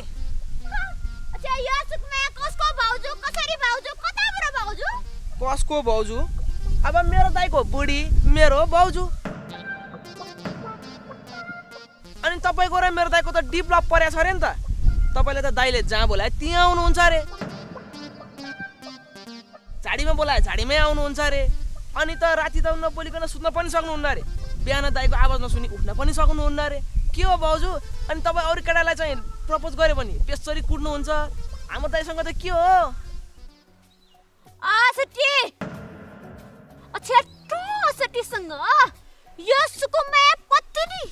अच्छा यो सुकमाया कसको भाउजू कसरी भाउजू कताबाट भाउजू कसको भाउजू अब मेरो दाइको बुढी मेरो भाउजू अनि तपाईँको र मेरो दाइको त डिप लप परेको छ अरे नि त तपाईँले त दाइले जहाँ बोलाए त्यहाँ आउनुहुन्छ अरे झाडीमा बोलाए झाडीमै आउनुहुन्छ अरे अनि त राति त नबोलिकन सुत्न पनि सक्नुहुन्न अरे बिहान दाइको आवाज नसुनी उठ्न पनि सक्नुहुन्न अरे के हो भाउजू अनि तपाईँ अरू केटालाई चाहिँ प्रपोज गर्यो भने बेसरी कुट्नुहुन्छ हाम्रो दाइसँग त के हो सटी अच्छा टो सटीसँग यो सुकुमाया पत्नी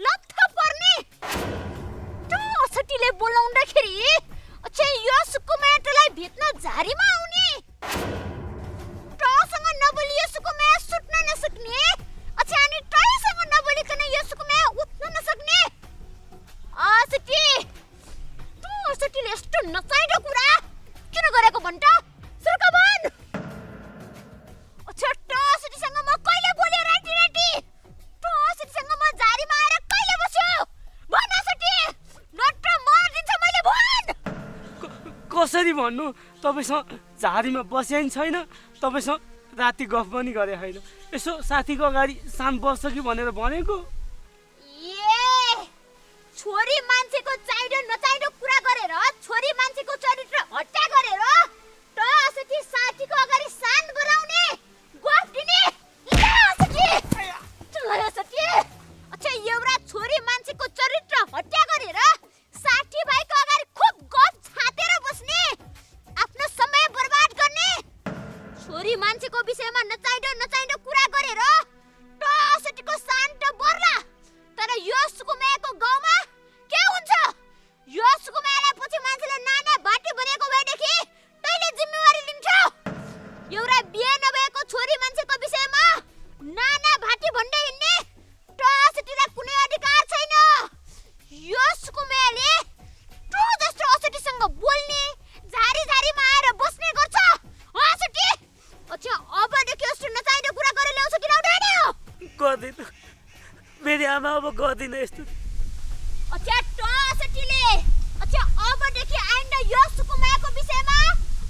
लत्थ पर्ने टो सटीले बोलाउँदाखेरि अच्छा यो सुकुमायालाई भेट्न झारीमा आउने टसँग नबोली यो सुकुमाया सुत्न नसक्ने अच्छा अनि टसँग नबोलिकन यो सुकुमाया उठ्न नसक्ने सटी टो सटीले यस्तो नचाहिँदो कुरा किन गरेको भन् त सुर्कबन अच्छा टसटीसँग म कहिले बोल्यो राति टसटीसँग म झारीमा आएर कहिले बस्यो भन सटी नत्र मारिदिन्छ मैले भन कसरी भन्नु तपाईँसँग झाडीमा बस्या नि छैन तपाईँसँग राति गफ पनि गरे होइन यसो साथीको अगाडि शान्त बस्छ कि भनेर भनेको छोरी मान्छेको चाहिँदो नचाहिँदो कुरा गरेर छोरी मान्छेको चरित्र हत्या गरेर टसटी साथीको अगाडि शान्त गराउने गफ दिने अच्छा एउटा छोरी मान्छेको चरित्र हत्या गरेर साथी भाइको अगाडि खुब गफ छातेर बस्ने आफ्नो समय बर्बाद गर्ने छोरी मान्छेको विषयमा नचाहिँदो कुरा गरेर टसटीको शान्त बर्ला तर यो सुकुमायाको गाउँमा के हुन्छ यो सुकुमायालाई पछि मान्छेले नाना भाटी बनेको भएदेखि तैले जिम्मेवारी लिन्छौ एउटा बिहे नभएको छोरी मान्छेको विषयमा नाना भाटी भन्दै हिँड्ने टसटीलाई कुनै अधिकार छैन यो सुकुमायाले टो जस्तो असटीसँग बोल्ने झारीमा आएर बस्ने गर्छ असटी अच्छा अबदेखि यस्तो नचाहिँदो कुरा गरेर ल्याउँछ कि ल्याउँदैन गर्दिन मेरो आमा अब गर्दिन यस्तो अच्छा टसटीले अच्छा अबदेखि आइन्दा यो सुकुमायाको विषयमा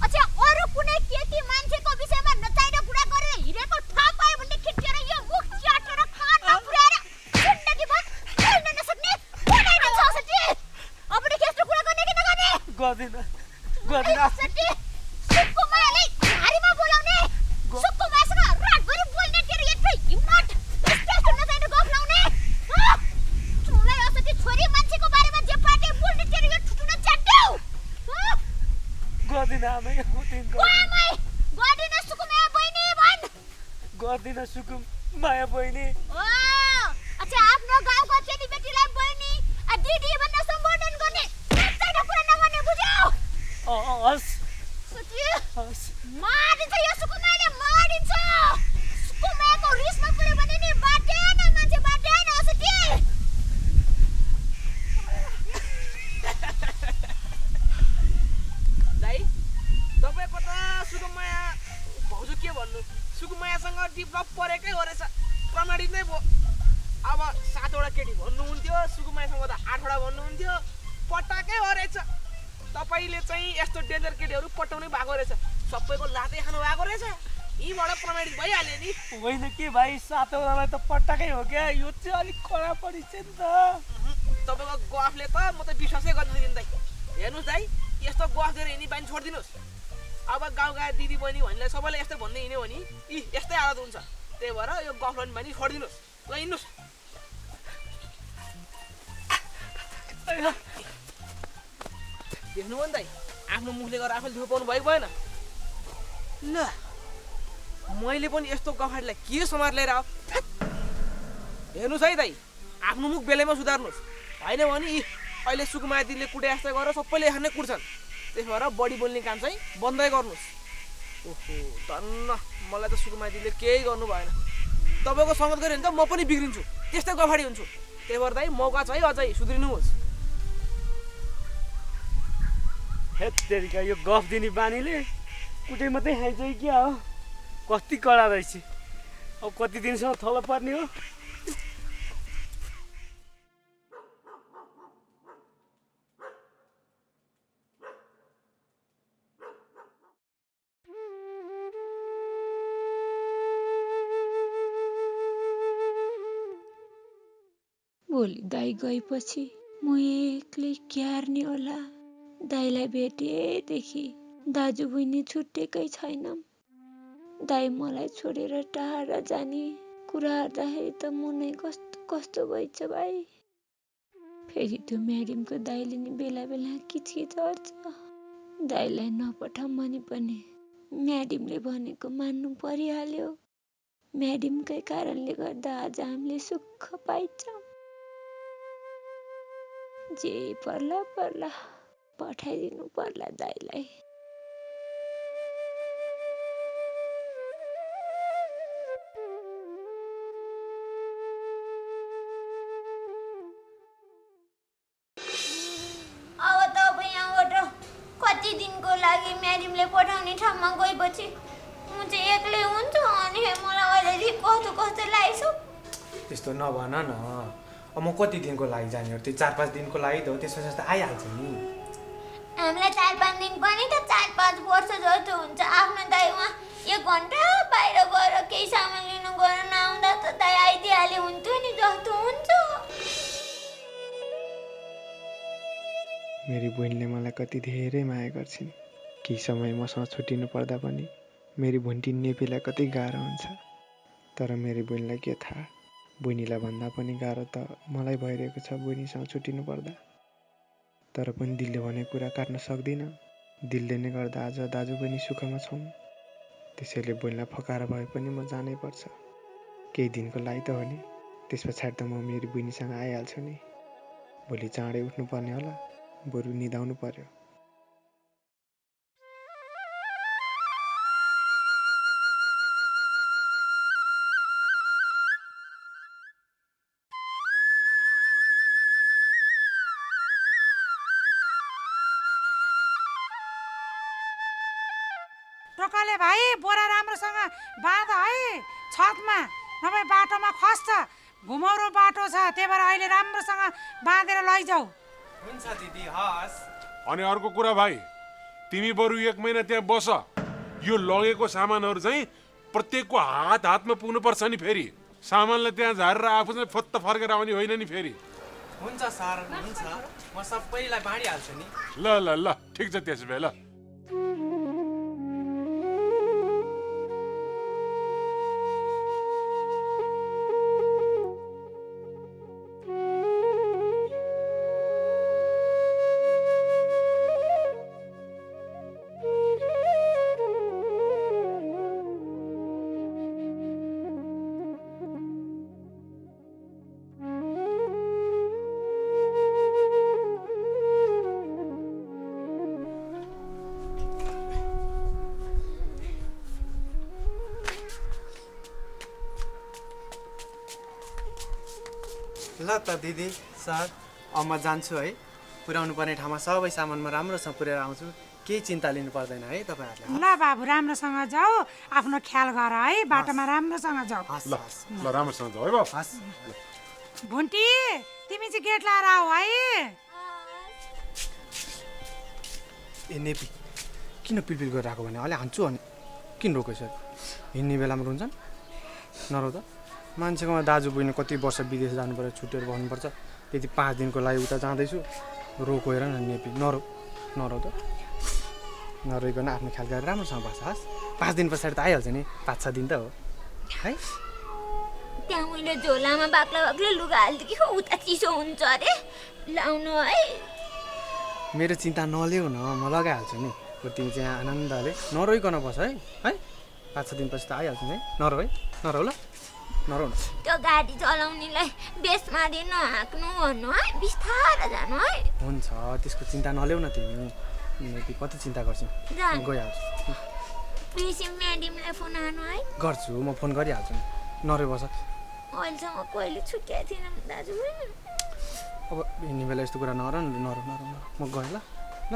अच्छा अरू कुनै केटी मान्छेको विषयमा नचाहिँदो कुरा गरेर हिँडेको थाहा पायो भने खिच्चेर यो मुख च्याटेर कानमा पुर्याएर जिन्दगीभर बोल्न नसक्ने बनाइदिन्छ असटी अबदेखि यस्तो कुरा गर्ने कि नगर्ने गर्दिन असटी सुकुमायाले झारीमा बोलाउने सुकुमायासँग रातभरि बोल्ने तेरो यत्रो हिम्मत यस्तो नचाहिँदो गफ लाउने तिमीलाई असटी छोरी मान्छेको बारेमा जे पाटे बोल्ने तेरो यो ठुटुनो च्याट्यौ गर्दिन आमै गर्दिन सुकुमाया बहिनी भन् गर्दिन सुकुम माया बहिनी अच्छा आफ्नो गाउँको चेलीबेटीलाई बहिनी दिदी भनेर सम्बोधन गर्ने नचाहिँदो कुरा नगर्ने बुझ्यौ हस् मारिन्छ यो सुकुमायाले मारिन्छ सुकुमायाको रिसमा पुऱ्यो भने नि बाटेन मान्छे बाटेन असटी दाइ तपाईँको त सुकुमाया भाउजू के भन्नु सुकुमायासँग डिभलप परेकै हो रहेछ प्रमाणित नै भयो अब 7 वटा केटी भन्नुहुन्थ्यो सुकुमायासँग त 8 वटा भन्नुहुन्थ्यो पटाकै हो रहेछ तपाईँले चाहिँ यस्तो डेन्जर केटीहरू पटाउनै भएको रहेछ सबैको लातै खानु भएको रहेछ यहीँबाट प्रमाणित भइहाल्यो नि होइन के भाइ 7 वटालाई त पटाकै हो क्या यो चाहिँ अलिक कडा परिछ नि त तपाईँको गफले त म त विश्वासै गर्न सक्दिनँ दाइ हेर्नुहोस् दाइ यस्तो गफ दिएर हिँड्ने बानी छोडिदिनुहोस् अब गाउँका दिदी बहिनी भन्नेलाई सबैले यस्तै भन्दै हिँड्यो भने यस्तै हालत हुन्छ त्यही भएर यो गफ लाउने बानी छोडिदिनुहोस् ल हिँड्नुहोस् देख्नु भयो नि दाइ आफ्नो मुखले गरेर आफूले धुलो पाउनु भएको भएन ल मैले पनि यस्तो गफाडीलाई के समार लिएर आऊ हेर्नुहोस् है दाइ आफ्नो मुख बेलैमा सुधार्नुहोस् होइन भने अहिले सुकुमाया दिदीले कुटे जस्तै गरेर सबैले यहाँ नै कुट्छन् त्यही भएर बढी बोल्ने काम चाहिँ बन्दै गर्नुहोस्। ओहो धन्न, मलाई त सुकुमाया दिदीले केही गर्नु भएन। तपाईँको सङ्गत गऱ्यो भने त म पनि बिग्रिन्छु, त्यस्तै गफाडी हुन्छु। त्यही भएर दाइ मौका छ है अझै सुध्रिनुहोस्। हेत्तेरिका यो गफ दिने बानीले कुटै मात्रै खाइन्छ कि क्या हो? कति कडा रहेछ। अब कति दिनसम्म थलो पर्ने हो? भोलि दाइ गएपछि म एक्लै क्यार्ने होला। दाइलाई भेटेदेखि दाजु बहिनी छुट्टेकै छैनौँ। दाइ मलाई छोडेर टाढा जाने कुरा गर्दाखेरि त मनै कस्तो कस्तो भइन्छ भाइ। फेरि त्यो म्याडमको दाइले नि बेला बेला किचकिच गर्छ। दाइलाई नपठाउँ भने पनि म्याडमले भनेको मान्नु परिहाल्यो। म्याडमकै कारणले गर्दा आज हामीले सुख पाइन्छौँ। जे पर्ला पर्ला पठाइदिनु पर्ला दाइलाई। अब तपाईँ यहाँबाट कति दिनको लागि म्याडमले पठाउने ठाउँमा गएपछि म चाहिँ एक्लै हुन्छु अनि मलाई अहिलेदेखि कस्तो कस्तो लाग्छ। त्यस्तो नभन न। अब म कति दिनको लागि जाने हो? त्यो 4-5 दिनको लागि त हो, त्यसपछि त आइहाल्छ नि। हामीलाई 4-5 दिन पनि त 4-5 वर्ष जस्तो हुन्छ। आफ्नो दाइ उहाँ 1 घन्टा बाहिर गएर केही सामान लिनु गएर नआउँदा त दाइ आइदिइहाले हुन्थ्यो नि जस्तो हुन्छ। मेरी बहिनीले मलाई कति धेरै माया गर्छिन्। केही समय मसँग छुट्टिनु पर्दा पनि मेरी भुन्टी नेपीलाई कति गाह्रो हुन्छ। तर मेरी बहिनीलाई के थाहा, बहिनीलाई भन्दा पनि गाह्रो त मलाई भइरहेको छ बहिनीसँग छुट्टिनु पर्दा। तर पनि दिलले भनेको कुरा काट्न सक्दिनँ। दिलले नै गर्दा आज दाजु बहिनी सुखमा छौँ। त्यसैले बहिनीलाई फकाएर भए पनि म जानै पर्छ। केही दिनको लागि त हो नि, त्यस पछाडि त म मेरी बहिनीसँग आइहाल्छु नि। भोलि चाँडै उठ्नु पर्ने होला, बरु निदाउनु पर्यो। टोकाले भाइ बोरा राम्रोसँग बाँध है छतमा, नभए बाटोमा खस्छ। घुमौरो बाटो छ, त्यही भएर अहिले राम्रोसँग बाँधेर लैजाऊ। हुन्छ दिदी, हस्। अनि अर्को कुरा भाइ, तिमी बरु 1 महिना त्यहाँ बस। यो लगेको सामानहरू चाहिँ प्रत्येकको हातमा पुग्नुपर्छ नि। फेरि सामानलाई त्यहाँ झारेर आफू चाहिँ फत्त फर्केर आउने होइन नि फेरि। हुन्छ सर, हुन्छ। म सबैलाई बाँडिहाल्छु नि। ल ल ल, ठिक छ त्यसो भए। ल ल त दिदी, सर, अब म जान्छु है। पुर्याउनु पर्ने ठाउँमा सबै सामान म राम्रोसँग पुर्याएर आउँछु। केही चिन्ता लिनु पर्दैन है तपाईँहरूले। ल बाबु, राम्रोसँग जाऊ, आफ्नो ख्याल गर है, बाटोमा राम्रोसँग जाऊ। ल ल, राम्रोसँग जाऊ है बाबु। भुन्टी, तिमी चाहिँ गेट लाएर आऊ है। ए नेपी, किन पिलपिल गरेर आएको भने अहिले हान्छु अनि किन रोकेछ? हिँड्ने बेलामा रुन्छन्? नरो त। मान्छेकोमा दाजु बहिनी कति वर्ष विदेश जानु पर्यो, छुट्टिएर बस्नुपर्छ। त्यति 5 दिनको लागि उता जाँदैछु, रोको हेर न नेपी। नरो त। नरोइकन आफ्नो ख्याल गरेर राम्रोसँग बस्छ। हस्, 5 दिन पछाडि त आइहाल्छ नि। 5-6 दिन त हो है। त्यहाँ मैले झोलामा बाक्ला बाक्ला लुगा हालिदिएँ कि उता चिसो हुन्छ अरे, लाउनु है। मेरो चिन्ता नल्याउ न, म लगाइहाल्छु नि। तिमी चाहिँ आनन्दले नरोइकन बस है। 5-6 दिनपछि त आइहाल्छु नि। नरो है, नरो ल। नरौ न। त्यो गाडी चलाउनेलाई बेसमा दिनु हाँक्नु भन्नु है बिस्तारै जानु है हुन्छ त्यसको चिन्ता नल्याउ न तिमी कति चिन्ता गर्छौ गइहाल्छु बेसी म्याडमलाई फोन हानु है गर्छु म फोन गरिहाल्छु नि नरै बस अहिलेसम्म कहिले छुट्याएको थिएन दाजु अब हिँड्ने बेला यस्तो कुरा नर म गएँ ल